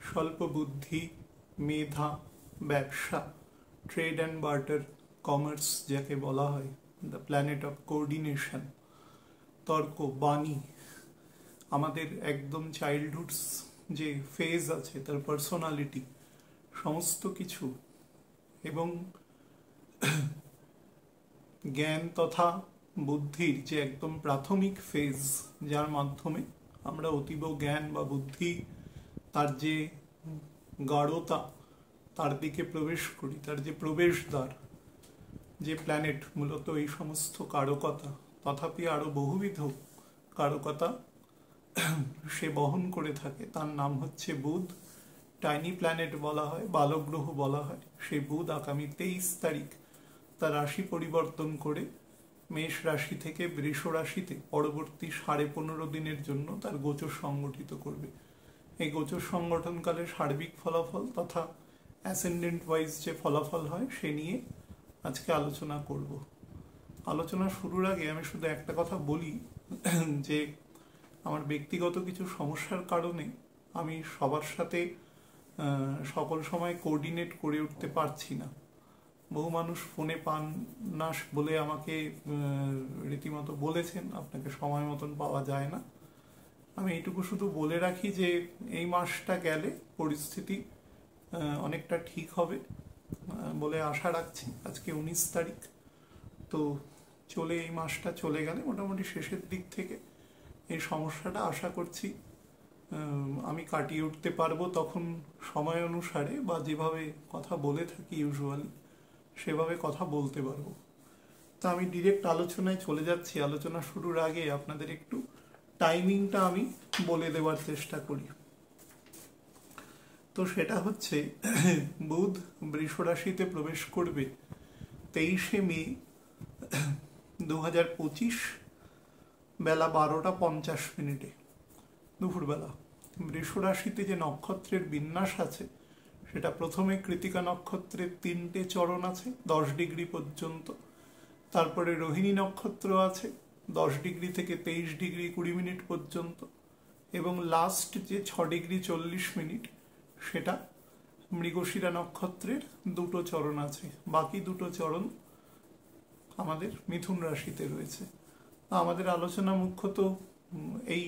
স্বল্প বুদ্ধি, মেধা, ব্যবসা, ট্রেড অ্যান্ড বার্টার, কমার্স যাকে বলা হয়, দ্য প্ল্যানেট অফ কোঅর্ডিনেশন, তর্ক, বাণী, আমাদের একদম চাইল্ডহুডস যে ফেজ আছে তার পার্সোনালিটি, সমস্ত কিছু, এবং জ্ঞান তথা বুদ্ধির যে একদম প্রাথমিক ফেজ, যার মাধ্যমে আমরা অতীব জ্ঞান বা বুদ্ধি তার যে গাঢ়তা তার দিকে প্রবেশ করি, তার যে প্রবেশদ্বার, যে প্ল্যানেট মূলত এই সমস্ত কারকতা, তথাপি আরো বহুবিধ কারকতা সে বহন করে থাকে, তার নাম হচ্ছে বুধ। টাইনি প্ল্যানেট বলা হয়, বালগ্রহ বলা হয়। সেই বুধ আগামী 23 তারিখ তার রাশি পরিবর্তন করে মেষ রাশি থেকে বৃষ রাশিতে পরবর্তী 15.5 দিনের জন্য তার গোচর সংগঠিত করবে। এই গোচর সংগঠনকালে সার্বিক ফলাফল তথা অ্যাসেন্ডেন্ট ওয়াইজ যে ফলাফল হয় সে নিয়ে আজকে আলোচনা করব। আলোচনা শুরুর আগে আমি শুধু একটা কথা বলি যে আমার ব্যক্তিগত কিছু সমস্যার কারণে আমি সবার সাথে সকল সময় কোঅর্ডিনেট করে উঠতে পারছি না। বহু মানুষ ফোনে পান না বলে আমাকে রীতিমতো বলেছেন আপনাকে সময় মতন পাওয়া যায় না। আমি এইটুকু শুধু বলে রাখি যে এই মাসটা গেলে পরিস্থিতি অনেকটা ঠিক হবে বলে আশা রাখছি। আজকে 19 তারিখ, তো এই মাসটা চলে গেলে মোটামুটি শেষের দিক থেকে এই সমস্যাটা আশা করছি আমি কাটিয়ে উঠতে পারবো। তখন সময় অনুসারে বা যেভাবে কথা বলে থাকি ইউজুয়ালি সেভাবে কথা বলতে পারবো। তা আমি ডিরেক্ট আলোচনায় চলে যাচ্ছি। আলোচনা শুরুর আগে আপনাদের একটু টাইমিংটা আমি বলে দেওয়ার চেষ্টা করি। তো সেটা হচ্ছে বুধ বৃষ রাশিতে প্রবেশ করবে 23শে মে 2025 বেলা 12টা 50 দুপুরবেলা। বৃষ রাশিতে যে নক্ষত্রের বিন্যাস আছে সেটা প্রথমে কৃতিকা নক্ষত্রের 3টে চরণ আছে 10 ডিগ্রি পর্যন্ত, তারপরে রোহিণী নক্ষত্র আছে 10 ডিগ্রি থেকে 23 ডিগ্রি 20 মিনিট পর্যন্ত, এবং লাস্ট যে 6 ডিগ্রি 40 মিনিট সেটা মৃগশিরা নক্ষত্রের 2টো চরণ আছে। বাকি 2টো চরণ আমাদের মিথুন রাশিতে রয়েছে। আমাদের আলোচনা মুখ্যত এই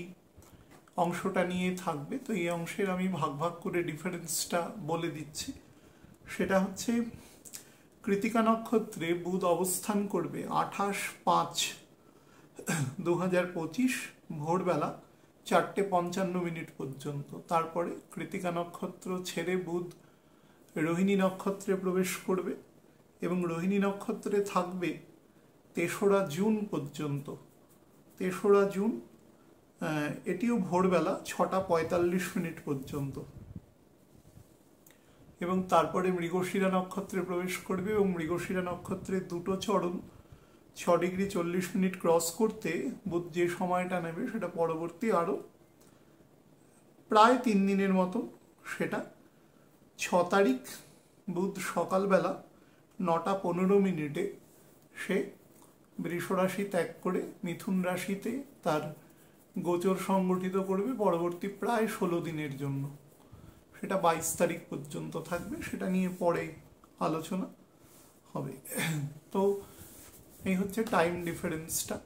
অংশটা নিয়ে থাকবে। তো এই অংশের আমি ভাগ ভাগ করে ডিফারেন্সটা বলে দিচ্ছি। সেটা হচ্ছে কৃতিকা নক্ষত্রে বুধ অবস্থান করবে 28/5/2025 ভোরবেলা 4:55 পর্যন্ত। তারপরে কৃতিকা নক্ষত্র ছেড়ে বুধ রোহিণী নক্ষত্রে প্রবেশ করবে এবং রোহিণী নক্ষত্রে থাকবে 3রা জুন পর্যন্ত। 3রা জুন এটিও ভোরবেলা 6:45 পর্যন্ত, এবং তারপরে মৃগশিরা নক্ষত্রে প্রবেশ করবে এবং মৃগশিরা নক্ষত্রের 2টো চরণ 6 ডিগ্রি 40 মিনিট ক্রস করতে বুধ যে সময়টা নেবে সেটা পরবর্তী আরো প্রায় 3 দিনের মতো। সেটা 6 তারিখ বুধ সকালবেলা 9:15 সে বৃষ রাশি ত্যাগ করে মিথুন রাশিতে তার গোচর সংগঠিত করবে পরবর্তী প্রায় 16 দিনের জন্য। সেটা 22 তারিখ পর্যন্ত থাকবে, সেটা নিয়ে পরে আলোচনা হবে। তো এই হচ্ছে টাইম ডিফারেন্সটা।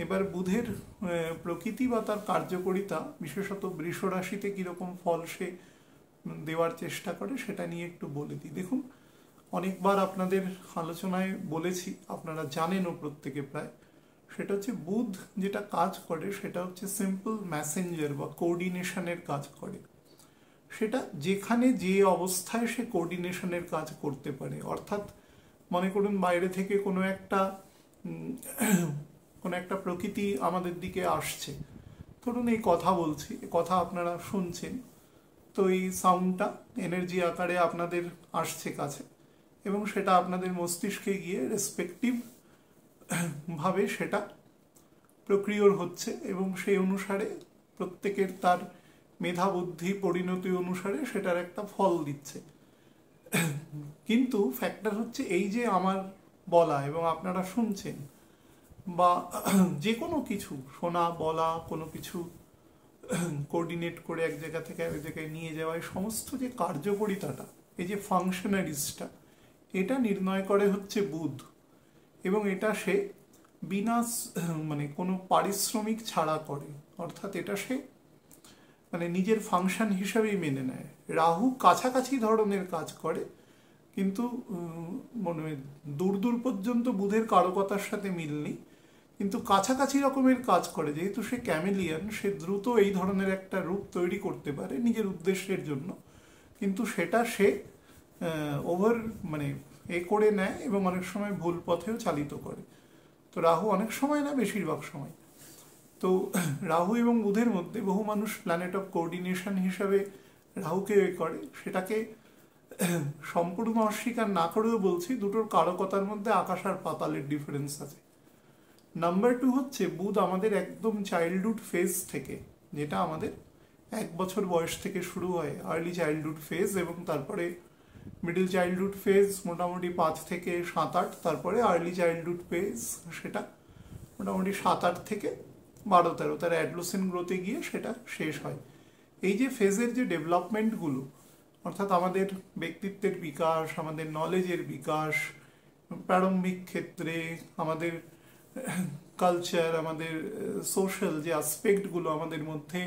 এবার বুধের প্রকৃতি বা তার কার্যকারিতা, বিশেষত বৃষ রাশিতে কিরকম ফল সে দেওয়ার চেষ্টা করে সেটা নিয়ে একটু বলে দিই। দেখুন, অনেকবার আপনাদের আলোচনায় বলেছি, আপনারা জানেনও প্রত্যেকে প্রায়, সেটা হচ্ছে বুধ যেটা কাজ করে সেটা হচ্ছে সিম্পল মেসেঞ্জার বা কোঅর্ডিনেশনের কাজ করে। সেটা যেখানে যে অবস্থায় সে কোঅর্ডিনেশনের কাজ করতে পারে, অর্থাৎ মনে করুন বাইরে থেকে কোনো একটা প্রকৃতি আমাদের দিকে আসছে, ধরুন এই কথা বলছি, কথা আপনারা শুনছেন, তো এই সাউন্ডটা এনার্জি আকারে আপনাদের আসছে কাছে এবং সেটা আপনাদের মস্তিষ্কে গিয়ে রেসপেক্টিভ ভাবে সেটা প্রক্রিয়র হচ্ছে এবং সেই অনুসারে প্রত্যেকের তার মেধা বুদ্ধি পরিণতি অনুসারে সেটার একটা ফল দিচ্ছে। কিন্তু ফ্যাক্টর হচ্ছে এই যে আমার বলা এবং আপনারা শুনছেন, বা যে কোনো কিছু শোনা বলা, কোনো কিছু কোঅর্ডিনেট করে এক জায়গা থেকে এক জায়গায় নিয়ে যাওয়া, এই সমস্ত যে কার্যকরিতাটা, এই যে ফাংশনারিজটা, এটা নির্ণয় করে হচ্ছে বুধ। এবং এটা সে বিনা মানে কোনো পারিশ্রমিক ছাড়া করে, অর্থাৎ এটা সে মানে নিজের ফাংশন হিসাবেই মেনে নেয়। রাহু কাছাকাছি ধরনের কাজ করে, কিন্তু মনে দূর দূর পর্যন্ত বুধের কারকতার সাথে মিল নেই, কিন্তু কাছাকাছি রকমের কাজ করে। যেহেতু সে ক্যামেলিয়ান, সে দ্রুত এই ধরনের একটা রূপ তৈরি করতে পারে নিজের উদ্দেশ্যের জন্য, কিন্তু সেটা সে ওভার মানে করে নেয় এবং অনেক সময় ভুল পথেও চালিত করে। তো রাহু অনেক সময় না, বেশিরভাগ সময়। তো রাহু এবং বুধের মধ্যে বহু মানুষ প্ল্যানেট অফ কোঅর্ডিনেশন হিসাবে রাহুকে করে, সেটাকে সম্পূর্ণ অস্বীকার না করেও বলছি দুটোর কারকতার মধ্যে আকাশ আর পাতালের ডিফারেন্স আছে। নাম্বার 2 হচ্ছে বুধ আমাদের একদম চাইল্ডহুড ফেজ থেকে, যেটা আমাদের 1 বছর বয়স থেকে শুরু হয়, আর্লি চাইল্ডহুড ফেজ, এবং তারপরে মিডল চাইল্ডহুড ফেজ মোটামুটি 5 থেকে 7-8, তারপরে আর্লি চাইল্ডহুড ফেজ সেটা মোটামুটি 7-8 থেকে 12-13, তার অ্যাডোলেসেন্ট গ্রোথে গিয়ে সেটা শেষ হয়। এই যে ফেজের যে ডেভেলপমেন্টগুলো, অর্থাৎ আমাদের ব্যক্তিত্বের বিকাশ, আমাদের নলেজের বিকাশ, প্রারম্ভিক ক্ষেত্রে আমাদের কালচার, আমাদের সোশ্যাল যে অ্যাসপেক্টগুলো আমাদের মধ্যে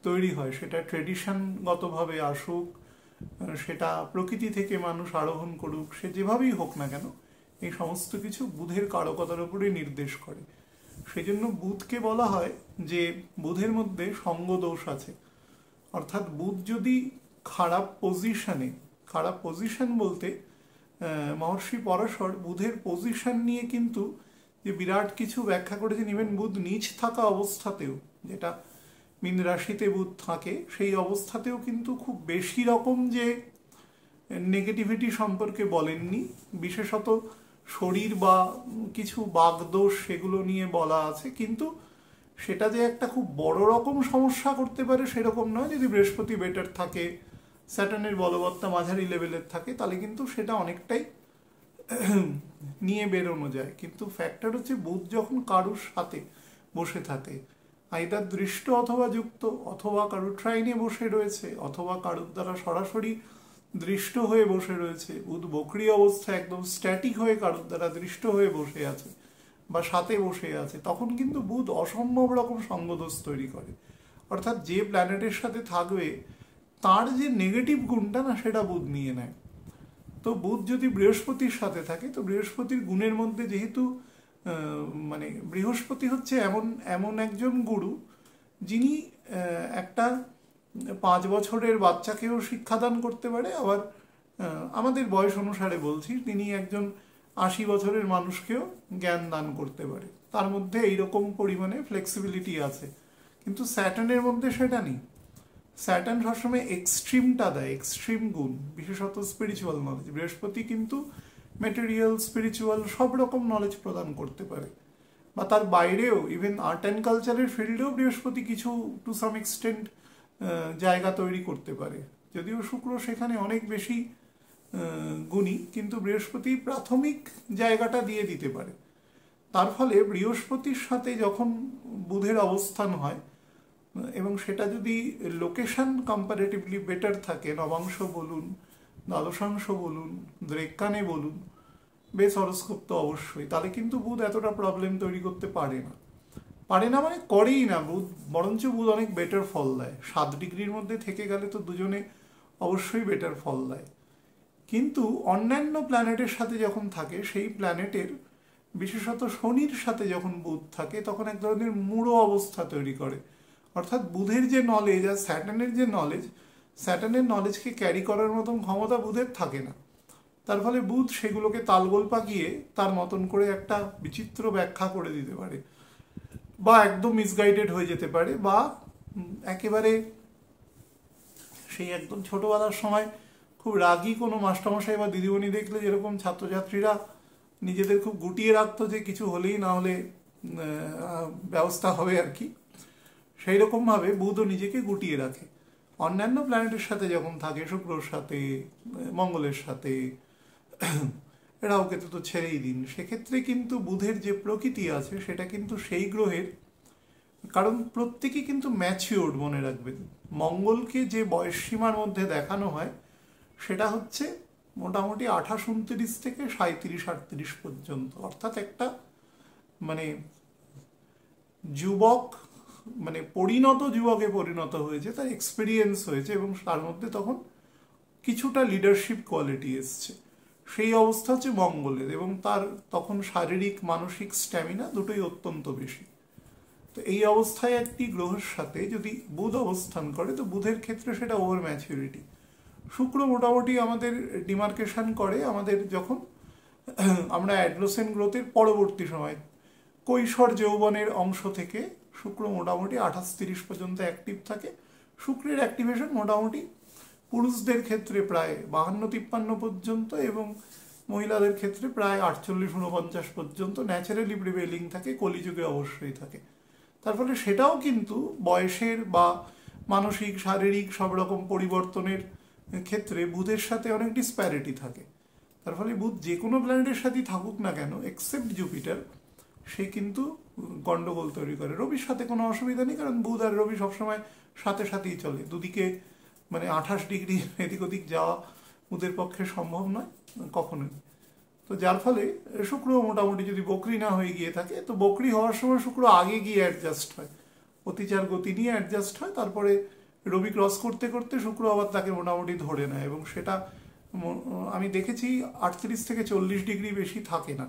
তৈরি হয়, সেটা ট্রেডিশনগতভাবে আসুক, সেটা প্রকৃতি থেকে মানুষ আরোহণ করুক, সে যেভাবেই হোক না কেন, এই সমস্ত কিছু বুধের কারকতার উপরে নির্দেশ করে। সেই জন্য বুধকে বলা হয় যে বুধের মধ্যে সঙ্গ দোষ আছে। অর্থাৎ বুধ যদি খারাপ পজিশন বলতে মহর্ষি পরাশর বুধের পজিশন নিয়ে কিন্তু যে বিরাট কিছু ব্যাখ্যা করেছেন। ইভেন বুধ নিচ থাকা অবস্থাতেও, যেটা মীন রাশিতে বুধ থাকে, সেই অবস্থাতেও কিন্তু খুব বেশি রকম যে নেগেটিভিটি সম্পর্কে বলেননি। বিশেষত শরীর বা কিছু বাগদোষ সেগুলো নিয়ে বলা আছে, কিন্তু সেটা যে একটা খুব বড় রকম সমস্যা করতে পারে সেরকম নয়। যদি বৃহস্পতি বেটার থাকে, স্যাটার্নের বলবত্তা মাঝারি লেভেলের থাকে, তাহলে কিন্তু সেটা অনেকটাই নিয়ে বেরোনো যায়। কিন্তু ফ্যাক্টর হচ্ছে বুধ যখন কারুর সাথে বসে থাকে, আইদার দৃষ্ট অথবা যুক্ত, অথবা কারুর ট্রাইনে বসে রয়েছে, অথবা কারুর দ্বারা সরাসরি দৃষ্ট হয়ে বসে রয়েছে, বুধ বকরি অবস্থায় একদম স্ট্যাটিক হয়ে কারুর দ্বারা দৃষ্ট হয়ে বসে আছে বা সাথে বসে আছে, তখন কিন্তু বুধ অসম্ভব রকম সঙ্গদোষ তৈরি করে। অর্থাৎ যে প্ল্যানেটের সাথে থাকবে তার যে নেগেটিভ গুণটা না, সেটা বুধ নিয়ে নেয়। তো বুধ যদি বৃহস্পতির সাথে থাকে, তো বৃহস্পতির গুণের মধ্যে যেহেতু মানে বৃহস্পতি হচ্ছে এমন একজন গুরু, যিনি একটা 5 বছরের বাচ্চাকেও শিক্ষাদান করতে পারে, আবার আমাদের বয়স অনুসারে বলছি, তিনি একজন 80 বছরের মানুষকেও জ্ঞান দান করতে পারে। তার মধ্যে এইরকম পরিমাণে ফ্লেক্সিবিলিটি আছে। কিন্তু স্যাটার্নের মধ্যে সেটা নেই। স্যাটার্ন সবসময় এক্সট্রিমটা দেয়, এক্সট্রিম গুণ, বিশেষত স্পিরিচুয়াল নলেজ। বৃহস্পতি কিন্তু ম্যাটেরিয়াল, স্পিরিচুয়াল সব রকম নলেজ প্রদান করতে পারে, বা তার বাইরেও ইভেন আর্ট অ্যান্ড কালচারের ফিল্ডেও বৃহস্পতি কিছু টু সাম এক্সটেন্ট জায়গা তৈরি করতে পারে। যদিও শুক্র সেখানে অনেক বেশি গুণী, কিন্তু বৃহস্পতি প্রাথমিক জায়গাটা দিয়ে দিতে পারে। তার ফলে বৃহস্পতির সাথে যখন বুধের অবস্থান হয়, এবং সেটা যদি লোকেশন কম্পারেটিভলি বেটার থাকে, নবাংশ বলুন, দ্বাদশাংশ বলুন, দ্রেক্কানে বলুন, বেশ হরস্কোপ তো অবশ্যই, তাহলে কিন্তু বুধ এতটা প্রবলেম তৈরি করতে পারে না। মানে করেই না বুধ, বরঞ্চ বুধ অনেক বেটার ফল দেয়। 7 ডিগ্রির মধ্যে থেকে গেলে তো দুজনে অবশ্যই বেটার ফল দেয়। কিন্তু অন্যান্য প্ল্যানেটের সাথে যখন থাকে, সেই প্ল্যানেটের বিশেষত শনির সাথে যখন বুধ থাকে, তখন এক ধরনের মূঢ় অবস্থা তৈরি করে। অর্থাৎ বুধের যে নলেজ আর স্যাটার্নের যে নলেজ, স্যাটার্নের নলেজকে ক্যারি করার মতন ক্ষমতা বুধের থাকে না। তার ফলে বুধ সেগুলোকে তালগোল পাকিয়ে তার মতন করে একটা বিচিত্র ব্যাখ্যা করে দিতে পারে, বা একদম মিসগাইডেড হয়ে যেতে পারে, বা একেবারে সেই একদম ছোটবেলার সময় খুব রাগী কোনো মাস্টারমশাই বা দিদিমণি দেখলে যেরকম ছাত্রছাত্রীরা নিজেদের খুব গুটিয়ে রাখতো যে কিছু হলেই না হলে ব্যবস্থা হবে আর কি, সেই রকমভাবে বুধও নিজেকে গুটিয়ে রাখে। অন্যান্য প্ল্যানেটের সাথে যখন থাকে, শুক্রর সাথে, মঙ্গলের সাথে, রাহুকেতু তো ছেড়েই দিন, সেক্ষেত্রে কিন্তু বুধের যে প্রকৃতি আছে সেটা কিন্তু সেই গ্রহের কারণ প্রত্যেকেই কিন্তু ম্যাচিওর্ড, মনে রাখবেন। মঙ্গলকে যে বয়স সীমার মধ্যে দেখানো হয় সেটা হচ্ছে মোটামুটি 28-29 থেকে 37-38 পর্যন্ত, অর্থাৎ একটা মানে যুবক, মানে পরিণত যুবকে পরিণত হয়েছে, তার এক্সপিরিয়েন্স হয়েছে এবং তার মধ্যে তখন কিছুটা লিডারশিপ কোয়ালিটি এসছে, সেই অবস্থা হচ্ছে মঙ্গলের। এবং তার তখন শারীরিক মানসিক স্ট্যামিনা দুটোই অত্যন্ত বেশি। তো এই অবস্থায় একটি গ্রহের সাথে যদি বুধ অবস্থান করে, তো বুধের ক্ষেত্রে সেটা ওভার ম্যাচিউরিটি। শুক্র মোটামুটি আমাদের ডিমার্কেশন করে আমাদের যখন আমরা অ্যাডলোসেন গ্রোথের পরবর্তী সময়, কৈশোর যৌবনের অংশ থেকে শুক্র মোটামুটি 28-30 পর্যন্ত অ্যাক্টিভ থাকে। শুক্রের অ্যাক্টিভেশন মোটামুটি পুরুষদের ক্ষেত্রে প্রায় 52-53 পর্যন্ত এবং মহিলাদের ক্ষেত্রে প্রায় 48-49 পর্যন্ত ন্যাচারালি প্রিভেলিং থাকে, কলিযুগে অবশ্যই থাকে। তার ফলে সেটাও কিন্তু বয়সের বা মানসিক শারীরিক সব রকম পরিবর্তনের ক্ষেত্রে বুধের সাথে অনেক ডিসপ্যারিটি থাকে। তার ফলে বুধ যে কোনো প্ল্যানেটের সাথেই থাকুক না কেন, এক্সেপ্ট জুপিটার, সে কিন্তু গন্ডগোল তৈরি করে। রবির সাথে কোনো অসুবিধা নেই, কারণ বুধ আর রবি সবসময় সাথে সাথেই চলে, দুদিকে মানে 28 ডিগ্রি এদিক ওদিক যাওয়া বুধের পক্ষে সম্ভব নয় কখনোই। তো যার ফলে শুক্র মোটামুটি যদি বকরি না হয়ে গিয়ে থাকে, তো বকরি হওয়ার সময় শুক্র আগে গিয়ে অ্যাডজাস্ট হয়, অতিচার গতি নিয়ে অ্যাডজাস্ট হয়, তারপরে রবি ক্রস করতে করতে শুক্র আবার তাকে মোটামুটি ধরে নেয় এবং সেটা আমি দেখেছি 38 থেকে 40 ডিগ্রি বেশি থাকে না,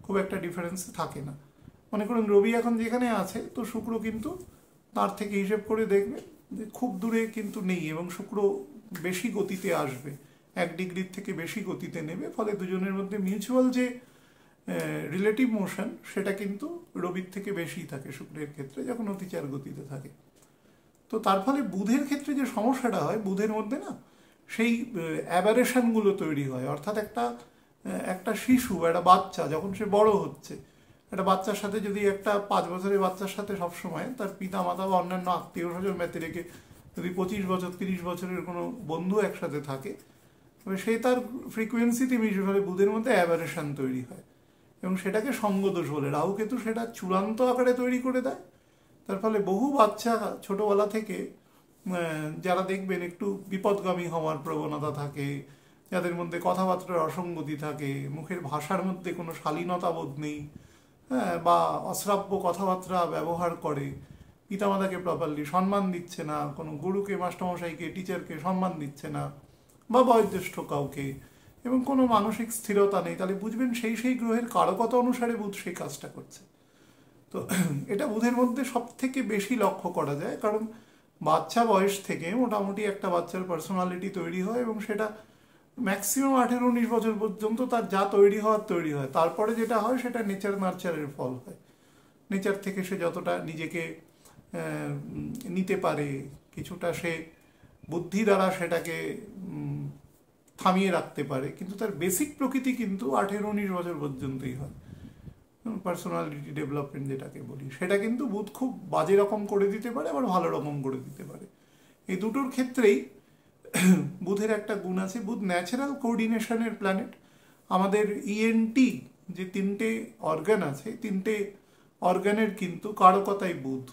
খুব একটা ডিফারেন্স থাকে না। মনে করুন রবি এখন যেখানে আছে, তো শুক্র কিন্তু তার থেকে হিসেব করে দেখবে যে খুব দূরে কিন্তু নেই এবং শুক্র বেশি গতিতে আসবে, 1 ডিগ্রির থেকে বেশি গতিতে নেবে। ফলে দুজনের মধ্যে মিউচুয়াল যে রিলেটিভ মোশন সেটা কিন্তু রবির থেকে বেশি থাকে শুক্রের ক্ষেত্রে যখন অতিচার গতিতে থাকে। তো তার ফলে বুধের ক্ষেত্রে যে সমস্যাটা হয়, বুধের মধ্যে না সেই অ্যাবারেশনগুলো তৈরি হয়। অর্থাৎ একটা শিশু, একটা বাচ্চা যখন সে বড় হচ্ছে, একটা বাচ্চার সাথে যদি একটা 5 বছরের বাচ্চার সাথে সবসময় তার পিতা মাতা বা অন্যান্য আত্মীয় স্বজন ব্যতি রেখে যদি 25 বছর 30 বছরের কোনো বন্ধু একসাথে থাকে, তবে সেই তার ফ্রিকোয়েন্সিতে মিশে ফেলে, বুধের মধ্যে অ্যাবারেশন তৈরি হয় এবং সেটাকে সঙ্গদোষ বলে। রাহু কেতু সেটা চূড়ান্ত আকারে তৈরি করে দেয়। তার ফলে বহু বাচ্চা ছোটবেলা থেকে যারা দেখবেন একটু বিপদগামী হওয়ার প্রবণতা থাকে, যাদের মধ্যে কথাবার্তার অসঙ্গতি থাকে, মুখের ভাষার মধ্যে কোনো শালীনতা বোধ নেই, হ্যাঁ, বা অশ্রাব্য কথাবার্তা ব্যবহার করে, পিতামাতাকে প্রপারলি সম্মান দিচ্ছে না, কোনো গুরুকে, মাস্টারমশাইকে, টিচারকে সম্মান দিচ্ছে না, বা বয়োজ্যেষ্ঠ কাউকে, এবং কোনো মানসিক স্থিরতা নেই, তাহলে বুঝবেন সেই গ্রহের কারকতা অনুসারে বুধ সেই কাজটা করছে। তো এটা বুধের মধ্যে সব থেকে বেশি লক্ষ্য করা যায়, কারণ বাচ্চা বয়স থেকে মোটামুটি একটা বাচ্চার পার্সোনালিটি তৈরি হয় এবং সেটা ম্যাক্সিমাম 18-19 বছর পর্যন্ত তার যা তৈরি হয়। তারপরে যেটা হয় সেটা নেচার নার্চারের ফল হয়। নেচার থেকে সে যতটা নিজেকে নিতে পারে, কিছুটা সে বুদ্ধি দ্বারা সেটাকে থামিয়ে রাখতে পারে, কিন্তু তার বেসিক প্রকৃতি কিন্তু 18-19 বছর পর্যন্তই হয়। পার্সোনালিটি ডেভেলপমেন্ট যেটাকে বলি, সেটা কিন্তু বুধ খুব বাজে রকম করে দিতে পারে, আবার ভালো রকম করে দিতে পারে। এই দুটোর ক্ষেত্রেই বুধের একটা গুণ আছে, বুধ ন্যাচারাল কোঅর্ডিনেশনের প্ল্যানেট। আমাদের ইএনটি যে 3টে অর্গান আছে, 3টে অর্গানের কিন্তু কারকতাই বুধ।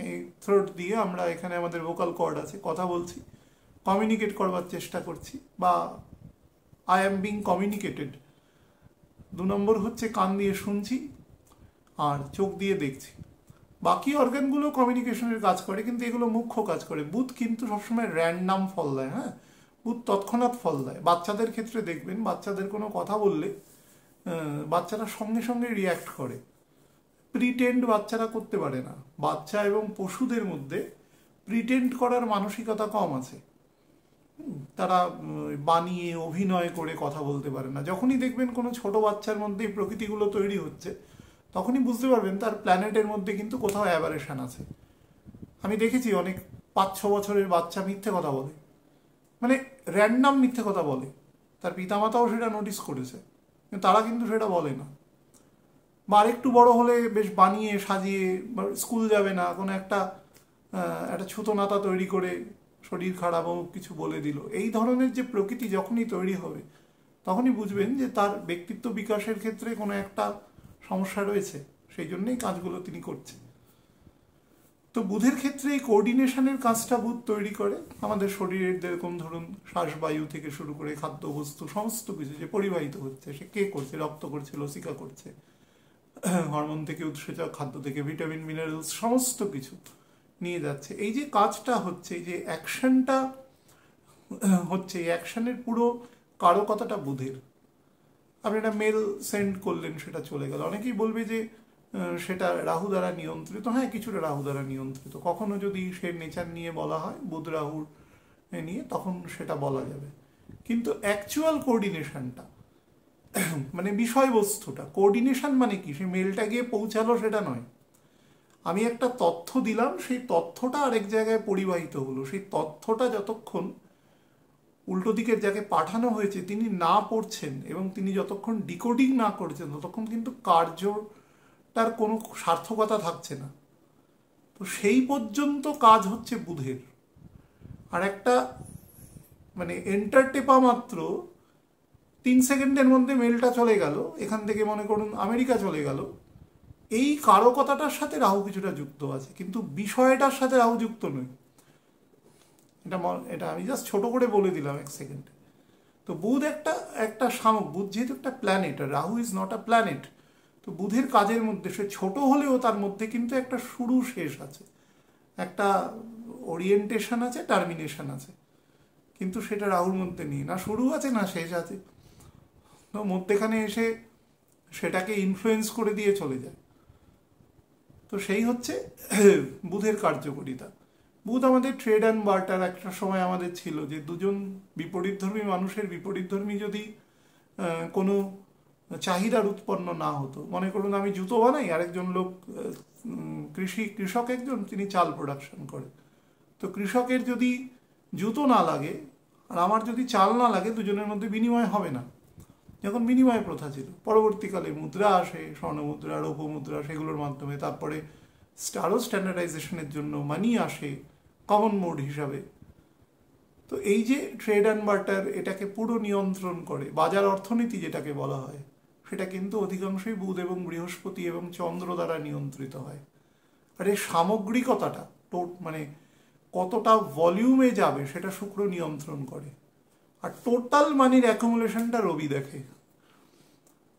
এই থ্রোট দিয়ে আমরা এখানে আমাদের ভোকাল কর্ড আছে, কথা বলছি, কমিউনিকেট করবার চেষ্টা করছি, বা আই অ্যাম বিং কমিউনিকেটেড। 2 নম্বর হচ্ছে কান দিয়ে শুনছি আর চোখ দিয়ে দেখছি। বাকি অর্গানগুলো কমিউনিকেশনের কাজ করে, কিন্তু এগুলো মুখ্য কাজ করে। বুধ কিন্তু সবসময় র্যান্ডাম ফল দেয়। হ্যাঁ, বুধ তৎক্ষণাৎ ফল দেয়। বাচ্চাদের ক্ষেত্রে দেখবেন, বাচ্চাদের কোনো কথা বললে বাচ্চারা সঙ্গে সঙ্গে রিয়্যাক্ট করে। প্রিটেন্ড বাচ্চারা করতে পারে না। বাচ্চা এবং পশুদের মধ্যে প্রিটেন্ড করার মানসিকতা কম আছে। তারা বানিয়ে অভিনয় করে কথা বলতে পারে না। যখনই দেখবেন কোনো ছোট বাচ্চার মধ্যে এই প্রকৃতিগুলো তৈরি হচ্ছে, তখনই বুঝতে পারবেন তার প্ল্যানেটের মধ্যে কিন্তু কোথাও অ্যাবারেশন আছে। আমি দেখেছি অনেক 5-6 বছরের বাচ্চা মিথ্যে কথা বলে, মানে র্যান্ডাম মিথ্যে কথা বলে। তার পিতামাতাও সেটা নোটিস করেছে, কিন্তু তারা কিন্তু সেটা বলে না। বা আরেকটু বড় হলে বেশ বানিয়ে সাজিয়ে, স্কুল যাবে না, কোনো একটা ছুতো নাতা তৈরি করে শরীর খারাপ ও কিছু বলে দিল। এই ধরনের যে প্রকৃতি যখনই তৈরি হবে, তখনই বুঝবেন যে তার ব্যক্তিত্ব বিকাশের ক্ষেত্রে কোনো একটা সমস্যা রয়েছে। সেই জন্যই কাজগুলো তিনি করছেন। তো বুধের ক্ষেত্রে এই কোঅর্ডিনেশনের কাজটা বুধ তৈরি করে। আমাদের শরীরের যেরকম ধরুন শ্বাসবায়ু থেকে শুরু করে খাদ্যবস্তু সমস্ত কিছু যে পরিবাহিত হচ্ছে, সে কে করছে? রক্ত করছে, লসিকা করছে, হরমোন থেকে উৎসেচক, খাদ্য থেকে ভিটামিন মিনারেলস, সমস্ত কিছু নিয়ে যাচ্ছে। এই যে কাজটা হচ্ছে, এই যে অ্যাকশনটা হচ্ছে, এই অ্যাকশনের পুরো কারকতাটা বুধের। আপনি একটা মেল সেন্ড করলেন, সেটা চলে গেল, অনেকেই বলবে যে সেটা রাহু দ্বারা নিয়ন্ত্রিত। হ্যাঁ, কিছুটা রাহু দ্বারা নিয়ন্ত্রিত। কখনো যদি সে নেচার নিয়ে বলা হয়, বুধ রাহুর নিয়ে, তখন সেটা বলা যাবে। কিন্তু অ্যাকচুয়াল কোঅর্ডিনেশনটা, মানে বিষয়বস্তুটা, কোঅর্ডিনেশন মানে কি? সে মেলটা গিয়ে পৌঁছালো সেটা নয়। আমি একটা তথ্য দিলাম, সেই তথ্যটা আরেক জায়গায় পরিবাহিত হলো। সেই তথ্যটা যতক্ষণ উল্টো দিকের যাকে পাঠানো হয়েছে তিনি না পড়ছেন এবং তিনি যতক্ষণ ডিকোডিং না করছেন, ততক্ষণ কিন্তু কার্যটার কোনো সার্থকতা থাকছে না। তো সেই পর্যন্ত কাজ হচ্ছে বুধের। আর একটা মানে এন্টার টেপা মাত্র 3 সেকেন্ডের মধ্যে মেলটা চলে গেল, এখান থেকে মনে করুন আমেরিকা চলে গেল, এই কারকতাটার সাথে রাহু কিছুটা যুক্ত আছে, কিন্তু বিষয়টার সাথে রাহু যুক্ত নয়। এটা এটা আমি জাস্ট ছোট করে বলে দিলাম 1 সেকেন্ডে। তো বুধ একটা একটা শামুক, বুধ যেহেতু একটা planet, Rahu is not a planet. তো বুধের কাজের মধ্যে, সে ছোট হলেও তার মধ্যে কিন্তু একটা শুরু শেষ আছে, একটা ওরিয়েন্টেশন আছে, টার্মিনেশন আছে। কিন্তু সেটা রাহুর মধ্যে নেই, না শুরু আছে না শেষ আছে। তো মধ্যেখানে এসে সেটাকে ইনফ্লুয়েন্স করে দিয়ে চলে যায়। তো সেই হচ্ছে বুধের কার্যকরিতা। বুধ আমাদের ট্রেড অ্যান্ড বার্টার, একটা সময় আমাদের ছিল যে দুজন বিপরীতধর্মী মানুষের বিপরীতধর্মী যদি কোনো চাহিদার উৎপন্ন না হতো, মনে করুন আমি জুতো বানাই, আরেকজন লোক কৃষক একজন, তিনি চাল প্রোডাকশন করে। তো কৃষকের যদি জুতো না লাগে আর আমার যদি চাল না লাগে, দুজনের মধ্যে বিনিময় হবে না। যখন বিনিময় প্রথা ছিল, পরবর্তীকালে মুদ্রা আসে, স্বর্ণমুদ্রা, রৌপ্যমুদ্রা, সেগুলোর মাধ্যমে, তারপরে আরও স্ট্যান্ডার্ডাইজেশনের জন্য মানি আসে কমন মোড হিসাবে। তো এই যে ট্রেড অ্যান্ড বার্টার, এটাকে পুরো নিয়ন্ত্রণ করে বাজার অর্থনীতি যেটাকে বলা হয়, সেটা কিন্তু অধিকাংশই বুধ এবং বৃহস্পতি এবং চন্দ্র দ্বারা নিয়ন্ত্রিত হয়। আর এই সামগ্রিকতাটা মানে কতটা ভলিউমে যাবে সেটা শুক্র নিয়ন্ত্রণ করে। আর টোটাল মানির অ্যাকুমুলেশনটা রবি দেখে।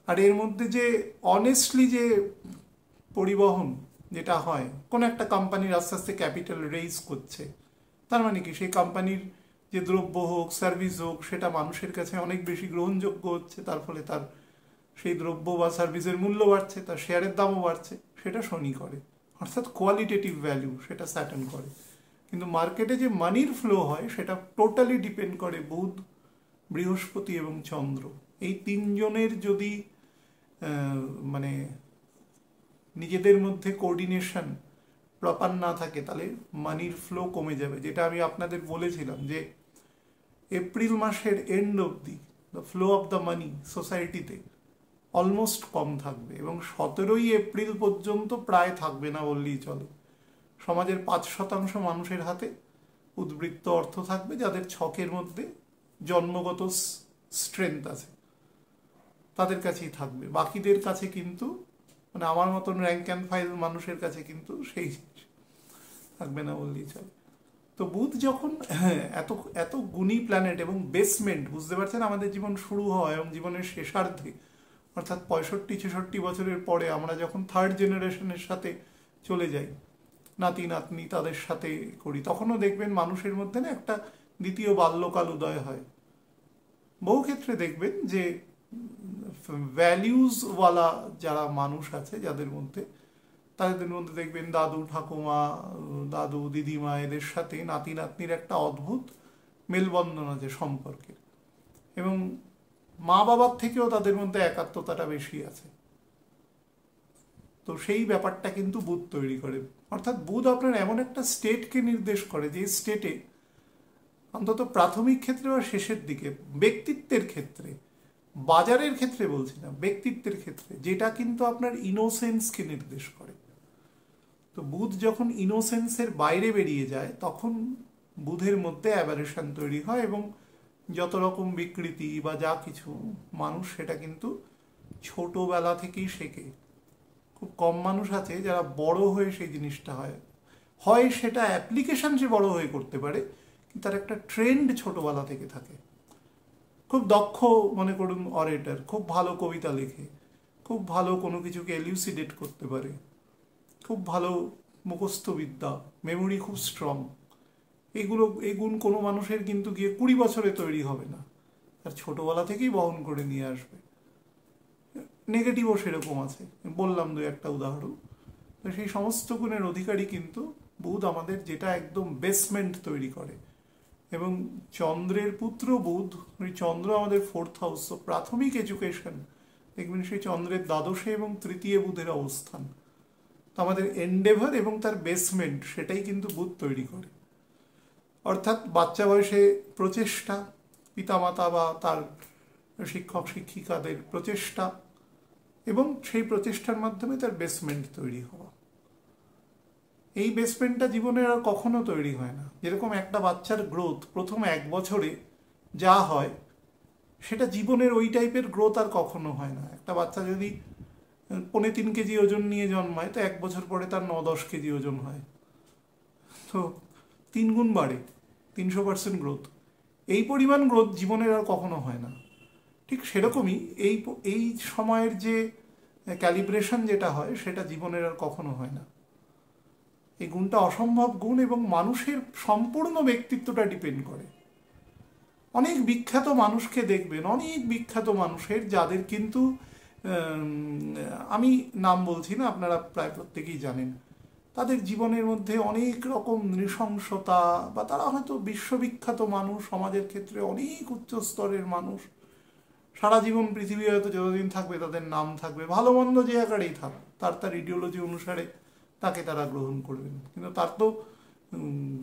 আর এর মধ্যে যে অনেস্টলি যে পরিবহন যেটা হয়, কোন একটা কোম্পানির আস্তে আস্তে ক্যাপিটাল রেইজ করছে, তার মানে কি সেই কোম্পানির যে দ্রব্য হোক, সার্ভিস হোক, সেটা মানুষের কাছে অনেক বেশি গ্রহণযোগ্য হচ্ছে, তার ফলে তার সেই দ্রব্য বা সার্ভিসের মূল্য বাড়ছে, তার শেয়ারের দামও বাড়ছে, সেটা শনি করে। অর্থাৎ কোয়ালিটেটিভ ভ্যালু সেটা স্যাটার্ন করে। কিন্তু মার্কেটে যে মানির ফ্লো হয় সেটা টোটালি ডিপেন্ড করে বুধ, বৃহস্পতি এবং চন্দ্র। এই তিনজনের যদি মানে নিজেদের মধ্যে কোঅর্ডিনেশন প্রপার না থাকে, তাহলে মানির ফ্লো কমে যাবে। যেটা আমি আপনাদের বলেছিলাম যে এপ্রিল মাসের এন্ড অবধি the flow of the money সোসাইটিতে অলমোস্ট কম থাকবে, এবং 17ই এপ্রিল পর্যন্ত প্রায় থাকবে না বললেই চলে। সমাজের 5% মানুষের হাতে উদ্বৃত্ত অর্থ থাকবে, যাদের ছকের মধ্যে জন্মগত স্ট্রেংথ আছে, তাদের কাছেই থাকবে। বাকিদের কাছে কিন্তু, মানে আমার মতন র্যাঙ্ক অ্যান্ড ফাইল মানুষের কাছে কিন্তু সেই থাকবে না বললেই চলে। তো বুধ যখন এত এত গুণী প্ল্যানেট এবং বেসমেন্ট, বুঝতে পারছেন, আমাদের জীবন শুরু হয় এবং জীবনের শেষার্ধে, অর্থাৎ 65-66 বছরের পরে আমরা যখন থার্ড জেনারেশনের সাথে চলে যাই, নাতি নাতনি তাদের সাথে করি, তখনও দেখবেন মানুষের মধ্যে না একটা দ্বিতীয় বাল্যকাল উদয় হয়। বহু ক্ষেত্রে দেখবেন যে ভ্যালিউজওয়ালা যারা মানুষ আছে, যাদের মধ্যে, তাদের মধ্যে দেখবেন দাদু ঠাকুমা, দাদু দিদিমা, এদের সাথে নাতি নাতনির একটা অদ্ভুত মেলবন্ধন আছে সম্পর্কের, এবং মা বাবার থেকেও তাদের মধ্যে একাত্মতাটা বেশি আছে। তো সেই ব্যাপারটা কিন্তু বুধ তৈরি করে। অর্থাৎ বুধ আপনার এমন একটা স্টেটকে নির্দেশ করে, যে স্টেটে অন্তত প্রাথমিক ক্ষেত্রে বা শেষের দিকে, ব্যক্তিত্বের ক্ষেত্রে, বাজারের ক্ষেত্রে বলছি না, ব্যক্তিত্বের ক্ষেত্রে, যেটা কিন্তু আপনার ইনোসেন্সকে নির্দেশ করে। তো বুধ যখন ইনোসেন্সের বাইরে বেরিয়ে যায়, তখন বুধের মধ্যে অ্যাবারেশন তৈরি হয়, এবং যত রকম বিকৃতি বা যা কিছু, মানুষ সেটা কিন্তু ছোটবেলা থেকেই শেখে। খুব কম মানুষ আছে যারা বড় হয়ে সেই জিনিসটা হয় সেটা অ্যাপ্লিকেশন সে বড় হয়ে করতে পারে, কিন্তু তার একটা ট্রেন্ড ছোটবেলা থেকে থাকে। খুব দক্ষ মনে করুন অরেটর, খুব ভালো কবিতা লেখে, খুব ভালো কোনো কিছুকে এলিউসিডেট করতে পারে, খুব ভালো মুখস্থবিদ্যা, মেমোরি খুব স্ট্রং, এই গুণ কোনো মানুষের কিন্তু গিয়ে 20 বছরে তৈরি হবে না, তার ছোটবেলা থেকেই বহন করে নিয়ে আসবে। নেগেটিভও সেরকম আছে, বললাম দু একটা উদাহরণ। তো সেই সমস্ত গুণের অধিকারী কিন্তু বুধ আমাদের, যেটা একদম বেসমেন্ট তৈরি করে। এবং চন্দ্রের পুত্র বুধ, ওই চন্দ্র আমাদের 4th হাউস, তো প্রাথমিক এডুকেশন দেখবেন সেই চন্দ্রের দ্বাদশে এবং তৃতীয় বুধের অবস্থান। তো আমাদের এন্ডেভার এবং তার বেসমেন্ট সেটাই কিন্তু বুধ তৈরি করে। অর্থাৎ বাচ্চা বয়সে প্রচেষ্টা, পিতামাতা বা তার শিক্ষক শিক্ষিকাদের প্রচেষ্টা, এবং সেই প্রচেষ্টার মাধ্যমে তার বেসমেন্ট তৈরি হওয়া। এই বেসমেন্টটা জীবনে আর কখনো তৈরি হয় না। যেরকম একটা বাচ্চার গ্রোথ প্রথম 1 বছরে যা হয়, সেটা জীবনের ওই টাইপের গ্রোথ আর কখনো হয় না। একটা বাচ্চা যদি 3.5 কেজি ওজন নিয়ে জন্মায়, তো 1 বছর পরে তার 9-10 কেজি ওজন হয়, তো 3 গুণ বাড়ে, 300% গ্রোথ। এই পরিমাণ গ্রোথ জীবনের আর কখনো হয় না। ঠিক সেরকমই এই সময়ের যে ক্যালিব্রেশন যেটা হয়, সেটা জীবনের আর কখনো হয় না। এই গুণটা অসম্ভব গুণ, এবং মানুষের সম্পূর্ণ ব্যক্তিত্বটা ডিপেন্ড করে। অনেক বিখ্যাত মানুষকে দেখবেন, অনেক বিখ্যাত মানুষের, যাদের কিন্তু আমি নাম বলছি না, আপনারা প্রায় প্রত্যেকেই জানেন, তাদের জীবনের মধ্যে অনেক রকম নৃশংসতা, বা তারা হয়তো বিশ্ববিখ্যাত মানুষ, সমাজের ক্ষেত্রে অনেক উচ্চ স্তরের মানুষ, সারা জীবন পৃথিবী হয়তো যতদিন থাকবে তাদের নাম থাকবে, ভালো মন্দ যে আকারেই থাক, তার ইডিওলজি অনুসারে তাকে তারা গ্রহণ করবেন। কিন্তু তার তো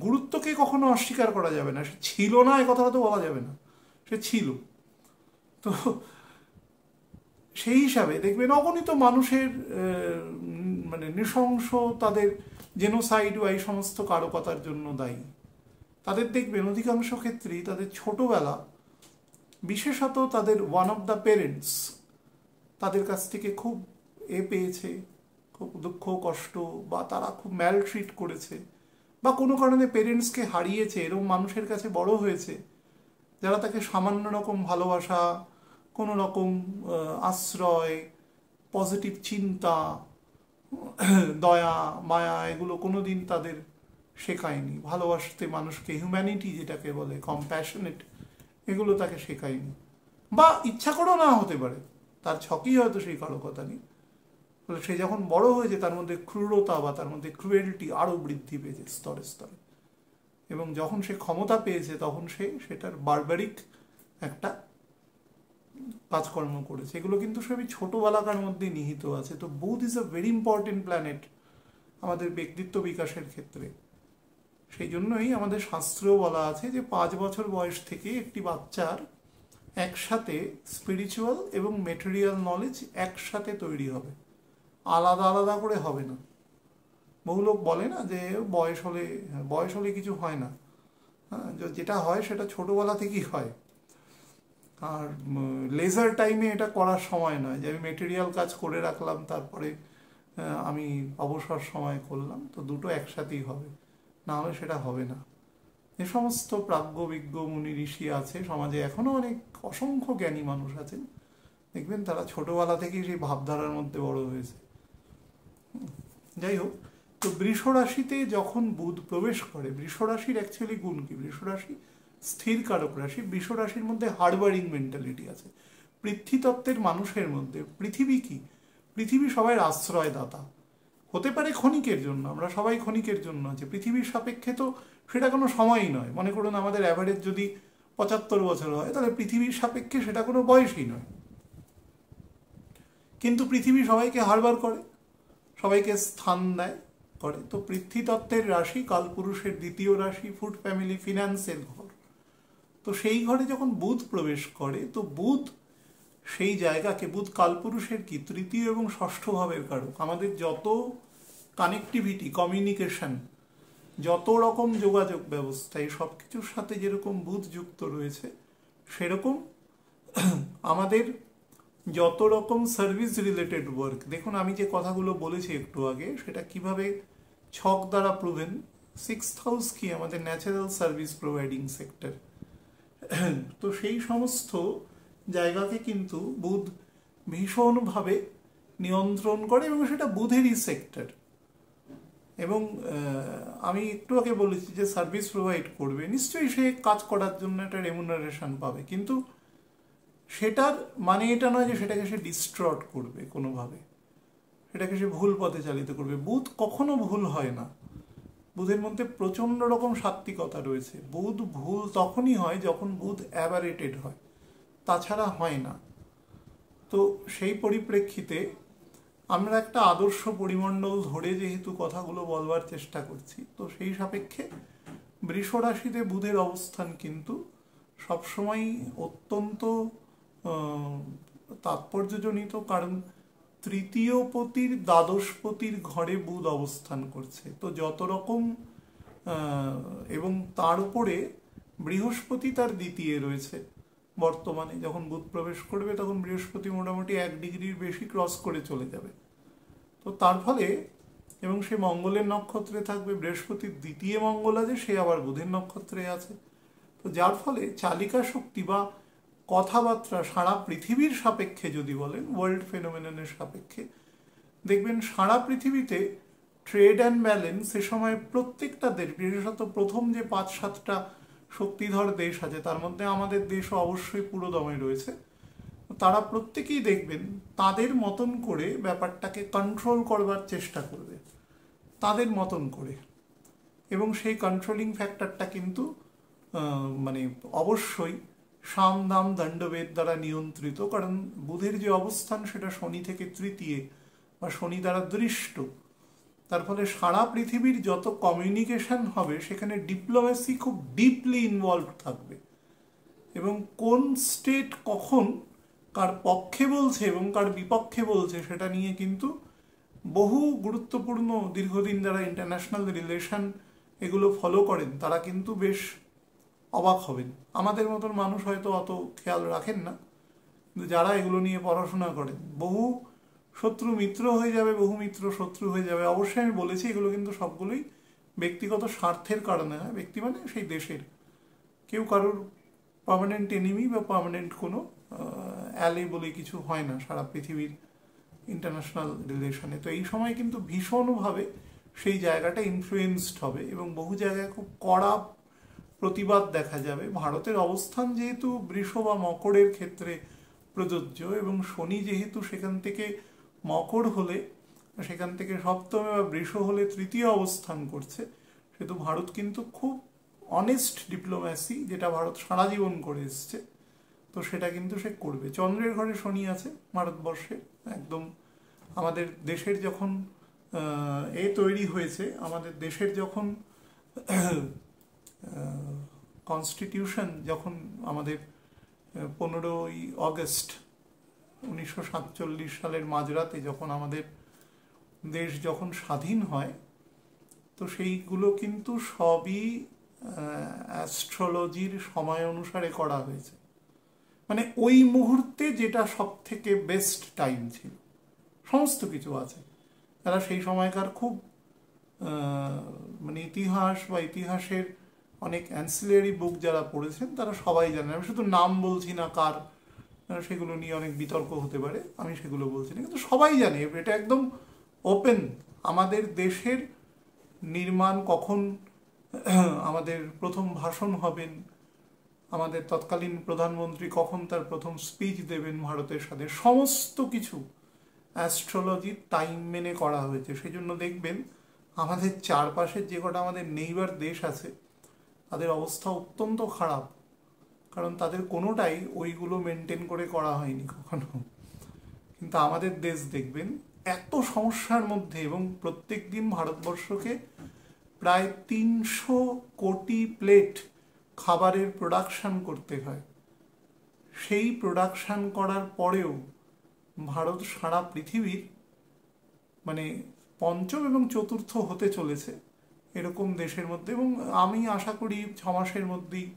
গুরুত্বকে কখনো অস্বীকার করা যাবে না। সে ছিল না এ কথাটা তো বলা যাবে না, সে ছিল। তো সেই হিসাবে দেখবেন অগণিত মানুষের মানে নৃশংস, তাদের জেনোসাইড বা এই সমস্ত কারকতার জন্য দায়ী। তাদের দেখবেন অধিকাংশ ক্ষেত্রেই তাদের ছোটবেলা, বিশেষত তাদের ওয়ান অফ দ্য পেরেন্টস তাদের কাছ থেকে খুব পেয়েছে, খুব দুঃখ কষ্ট, বা তারা খুব ম্যালট্রিট করেছে, বা কোনো কারণে পেরেন্টসকে হারিয়েছে, এরকম মানুষের কাছে বড় হয়েছে, যারা তাকে সামান্য রকম ভালোবাসা, কোনো রকম আশ্রয়, পজিটিভ চিন্তা, দয়া মায়া, এগুলো কোনো দিন তাদের শেখায়নি। ভালোবাসতে মানুষকে, হিউম্যানিটি যেটাকে বলে, কম্প্যাশনেট, এগুলো তাকে শেখায়নি, বা ইচ্ছা করেও না হতে পারে, তার ছকেই হয়তো সেই কারকতা নেই। ফলে সে যখন বড় হয়েছে, তার মধ্যে ক্রূরতা বা তার মধ্যে ক্রুয়েলটি আরও বৃদ্ধি পেয়েছে স্তরে স্তরে, এবং যখন সে ক্ষমতা পেয়েছে, তখন সে সেটার বারবারিক একটা কাজকর্ম করেছে। এগুলো কিন্তু সবই ছোটবেলাকার মধ্যে নিহিত আছে। তো বুধ is a very important planet আমাদের ব্যক্তিত্ব বিকাশের ক্ষেত্রে। সেই জন্যই আমাদের শাস্ত্রেও বলা আছে যে 5 বছর বয়স থেকে একটি বাচ্চার একসাথে স্পিরিচুয়াল এবং মেটেরিয়াল নলেজ একসাথে তৈরি হবে, আলাদা আলাদা করে হবে না। বহু লোক বলে না যে বয়স হলে কিছু হয় না, যেটা হয় সেটা ছোটবেলা থেকেই হয়। আর লেজার টাইমে এটা করার সময় নয়, যে আমি মেটেরিয়াল কাজ করে রাখলাম, তারপরে আমি অবসর সময় করলাম, তো দুটো একসাথেই হবে, না হলে সেটা হবে না। যে সমস্ত প্রাজ্ঞ বিজ্ঞ মুনি ঋষি আছে সমাজে, এখনো অনেক অসংখ্য জ্ঞানী মানুষ আছেন, দেখবেন তারা ছোটবেলা থেকেই সেই ভাবধারার মধ্যে বড় হয়েছে। যাই হোক, তো বৃষ রাশিতে যখন বুধ প্রবেশ করে, বৃষ রাশির অ্যাকচুয়ালি গুণ কি? বৃষ রাশি স্থির কারক রাশি। বৃষ রাশির মধ্যে হারবারিং মেন্টালিটি আছে। পৃথ্বীতত্ত্বের মানুষের মধ্যে পৃথিবী কি? পৃথিবী সবাই আশ্রয়দাতা, হতে পারে ক্ষণিকের জন্য, আমরা সবাই ক্ষণিকের জন্য আছি। পৃথিবীর সাপেক্ষে তো সেটা কোনো সময়ই নয়। মনে করুন আমাদের অ্যাভারেজ যদি 75 বছর হয়, তাহলে পৃথিবীর সাপেক্ষে সেটা কোনো বয়সই নয়। কিন্তু পৃথিবী সবাইকে হারবার করে, সবাইকে স্থান দেয় করে। তো পৃথ্বীতত্ত্বের রাশি কালপুরুষের দ্বিতীয় রাশি, ফুড ফ্যামিলি, ফিনান্সের ঘর। তো সেই ঘরে যখন বুধ প্রবেশ করে, তো বুধ সেই জায়গাকে, বুধ কালপুরুষের কি তৃতীয় এবং ষষ্ঠ ভাবের কারক। আমাদের যত কানেক্টিভিটি, কমিউনিকেশন, যত রকম যোগাযোগ ব্যবস্থা, এই সব কিছুর সাথে যেরকম বুধ যুক্ত রয়েছে, সেরকম আমাদের যত রকম সার্ভিস রিলেটেড ওয়ার্ক, দেখুন আমি যে কথাগুলো বলেছি একটু আগে, সেটা কিভাবে ছক দ্বারা প্রুভেন। সিক্সথ হাউস কি আমাদের ন্যাচারাল সার্ভিস প্রোভাইডিং সেক্টর। তো সেই সমস্ত জায়গাকে কিন্তু বুধ ভীষণভাবে নিয়ন্ত্রণ করে এবং সেটা বুধেরই সেক্টর। এবং আমি একটু আগে বলেছি যে সার্ভিস প্রোভাইড করবে, নিশ্চয়ই সে কাজ করার জন্য একটা রেমুনারেশন পাবে, কিন্তু সেটার মানে এটা নয় যে সেটাকে সে ডিস্ট্রট করবে কোনোভাবে, সেটাকে সে ভুল পথে চালিত করবে। বুধ কখনো ভুল হয় না, বুধের মধ্যে প্রচন্ড রকম সাত্ত্বিকতা রয়েছে। বুধ ভুল তখনই হয় যখন বুধ অ্যাবারেটেড হয়, তাছাড়া হয় না। তো সেই পরিপ্রেক্ষিতে আমরা একটা আদর্শ পরিমণ্ডল ধরে যেহেতু কথাগুলো বলবার চেষ্টা করছি, তো সেই সাপেক্ষে বৃষ রাশিতে বুধের অবস্থান কিন্তু সবসময় অত্যন্ত তাৎপর্যজনিত, কারণ তৃতীয় পতির দ্বাদশপতির ঘরে বুধ অবস্থান করছে। তো যত রকম এবং তার উপরে বৃহস্পতি তার দ্বিতীয় রয়েছে বর্তমানে। যখন বুধ প্রবেশ করবে তখন বৃহস্পতি মোটামুটি 1 ডিগ্রির বেশি ক্রস করে চলে যাবে। তো তার ফলে, এবং সে মঙ্গলের নক্ষত্রে থাকবে, বৃহস্পতির দ্বিতীয় মঙ্গল আছে, সে আবার বুধের নক্ষত্রে আছে। তো যার ফলে চালিকা শক্তি বা কথাবার্তা সারা পৃথিবীর সাপেক্ষে যদি বলেন, ওয়ার্ল্ড ফেনোমেননের সাপেক্ষে দেখবেন সারা পৃথিবীতে ট্রেড অ্যান্ড ব্যালেন্স সে সময় প্রত্যেকটা দেশ, বিশেষত প্রথম যে 5-7টা শক্তিধর দেশ আছে তার মধ্যে আমাদের দেশও অবশ্যই পুরোদমে রয়েছে, তারা প্রত্যেকেই দেখবেন তাদের মতন করে ব্যাপারটাকে কন্ট্রোল করবার চেষ্টা করবে, তাদের মতন করে। এবং সেই কন্ট্রোলিং ফ্যাক্টরটা কিন্তু মানে অবশ্যই সাম দাম দণ্ডভেদ দ্বারা নিয়ন্ত্রিত, কারণ বুধের যে অবস্থান সেটা শনি থেকে তৃতীয় বা শনি দ্বারা দৃষ্ট। তার ফলে সারা পৃথিবীর যত কমিউনিকেশন হবে সেখানে ডিপ্লোমেসি খুব ডিপলি ইনভলভ থাকবে, এবং কোন স্টেট কখন কার পক্ষে বলছে এবং কার বিপক্ষে বলছে সেটা নিয়ে কিন্তু বহু গুরুত্বপূর্ণ, দীর্ঘদিন যারা ইন্টারন্যাশনাল রিলেশন এগুলো ফলো করেন তারা কিন্তু বেশ অবাক হবেন। আমাদের মতন মানুষ হয়তো অত খেয়াল রাখেন না, কিন্তু যারা এগুলো নিয়ে পড়াশোনা করেন, বহু শত্রু মিত্র হয়ে যাবে, বহু মিত্র শত্রু হয়ে যাবে। অবশ্যই আমি বলেছি এগুলো কিন্তু সবগুলোই ব্যক্তিগত স্বার্থের কারণে হয়। ব্যক্তি মানে সেই দেশের, কেউ কারোর পার্মানেন্ট এনিমি বা পার্মানেন্ট কোনো অ্যালি বলে কিছু হয় না সারা পৃথিবীর ইন্টারন্যাশনাল রিলেশনে। তো এই সময় কিন্তু ভীষণভাবে সেই জায়গাটা ইনফ্লুয়েন্সড হবে এবং বহু জায়গায় খুব কড়া প্রতিবাদ দেখা যাবে। ভারতের অবস্থান যেহেতু বৃষ বা মকরের ক্ষেত্রে প্রযোজ্য, এবং শনি যেহেতু সেখান থেকে মকর হলে, সেখান থেকে সপ্তমে বা বৃষ হলে তৃতীয় অবস্থান করছে, সেহেতু ভারত কিন্তু খুব অনেস্ট ডিপ্লোম্যাসি, যেটা ভারত সারা জীবন করে এসছে, তো সেটা কিন্তু সে করবে। চন্দ্রের ঘরে শনি আছে ভারতবর্ষে, একদম আমাদের দেশের যখন তৈরি হয়েছে, আমাদের দেশের যখন কনস্টিটিউশন, যখন আমাদের 15ই অগস্ট 1947 সালের মাঝরাতে যখন আমাদের দেশ যখন স্বাধীন হয়, তো সেইগুলো কিন্তু সবই অ্যাস্ট্রোলজির সময় অনুসারে করা হয়েছে। মানে ওই মুহূর্তে যেটা সব থেকে বেস্ট টাইম ছিল, সমস্ত কিছু আছে। তারা সেই সময়কার খুব মানে ইতিহাস বা ইতিহাসের অনেক অ্যান্সিলারি বুক যারা পড়েছেন তারা সবাই জানেন। আমি শুধু নাম বলছি না কার, সেগুলো নিয়ে অনেক বিতর্ক হতে পারে, আমি সেগুলো বলছি না, কিন্তু সবাই জানে এটা একদম ওপেন। আমাদের দেশের নির্মাণ কখন, আমাদের প্রথম ভাষণ হবেন, আমাদের তৎকালীন প্রধানমন্ত্রী কখন তার প্রথম স্পিচ দেবেন ভারতের সাথে, সমস্ত কিছু অ্যাস্ট্রোলজির টাইম মেনে করা হয়েছে। সেই জন্য দেখবেন আমাদের চারপাশের যে কটা আমাদের নেইবার দেশ আছে তাদের অবস্থা অত্যন্ত খারাপ, কারণ তাদের কোনোটাই ওইগুলো মেনটেন করে করা হয়নি কখনো। কিন্তু আমাদের দেশ দেখবেন এত সমস্যার মধ্যে, এবং প্রত্যেক দিন ভারতবর্ষকে প্রায় 300 কোটি প্লেট খাবারের প্রোডাকশন করতে হয়। সেই প্রোডাকশন করার পরেও ভারত সারা পৃথিবীর মানে পঞ্চম এবং চতুর্থ হতে চলেছে এরকম দেশের মধ্যে, এবং আমি আশা করি 6 মাসের মধ্যেই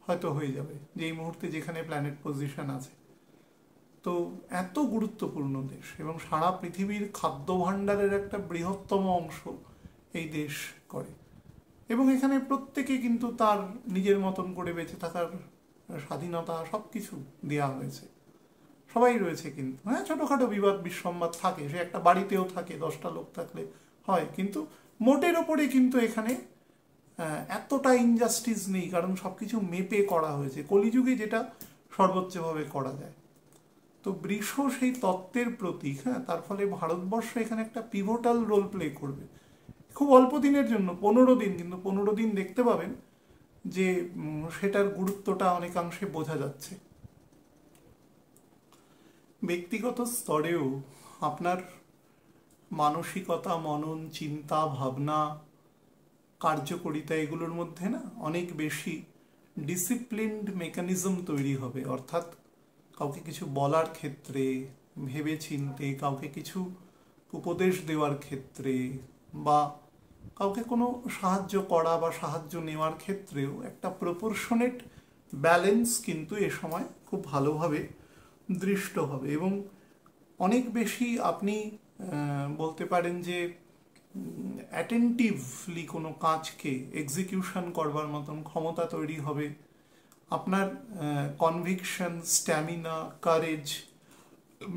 হয়তো হয়ে যাবে, যে এই মুহূর্তে যেখানে প্ল্যানেট পজিশন আছে। তো এত গুরুত্বপূর্ণ দেশ, এবং সারা পৃথিবীর খাদ্য ভাণ্ডারের একটা বৃহত্তম অংশ এই দেশ করে। এবং এখানে প্রত্যেকে কিন্তু তার নিজের মতন করে বেঁচে থাকার স্বাধীনতা সব কিছু দেওয়া হয়েছে, সবাই রয়েছে। কিন্তু হ্যাঁ, ছোটোখাটো বিবাদ বিসম্বাদ থাকে, সে একটা বাড়িতেও থাকে, 10টা লোক থাকলে হয়, কিন্তু মোটের ওপরে কিন্তু এখানে এতটা ইনজাস্টিস নেই, কারণ সব কিছু মেপে করা হয়েছে, কলিযুগে যেটা সর্বোচ্চভাবে করা যায়। তো বৃষ সেই তত্ত্বের প্রতীক। হ্যাঁ, তার ফলে ভারতবর্ষ এখানে একটা পিভোটাল রোল প্লে করবে খুব অল্প দিনের জন্য, 15 দিন, কিন্তু 15 দিন দেখতে পাবেন যে সেটার গুরুত্বটা অনেকাংশে বোঝা যাচ্ছে। ব্যক্তিগত স্তরেও আপনার মানসিকতা, মনন, চিন্তা, ভাবনা, কার্যকরিতা, এগুলোর মধ্যে না অনেক বেশি ডিসিপ্লিনড মেকানিজম তৈরি হবে। অর্থাৎ কাউকে কিছু বলার ক্ষেত্রে ভেবে চিনতে, কাউকে কিছু উপদেশ দেওয়ার ক্ষেত্রে, বা কাউকে কোনো সাহায্য করা বা সাহায্য নেওয়ার ক্ষেত্রেও একটা প্রপোর্শনেট ব্যালেন্স কিন্তু এ সময় খুব ভালোভাবে দৃষ্ট হবে। এবং অনেক বেশি আপনি বলতে পারেন যে অ্যাটেন্টিভলি কোনো কাজকে এক্সিকিউশন করবার মতন ক্ষমতা তৈরি হবে। আপনার conviction, stamina, courage,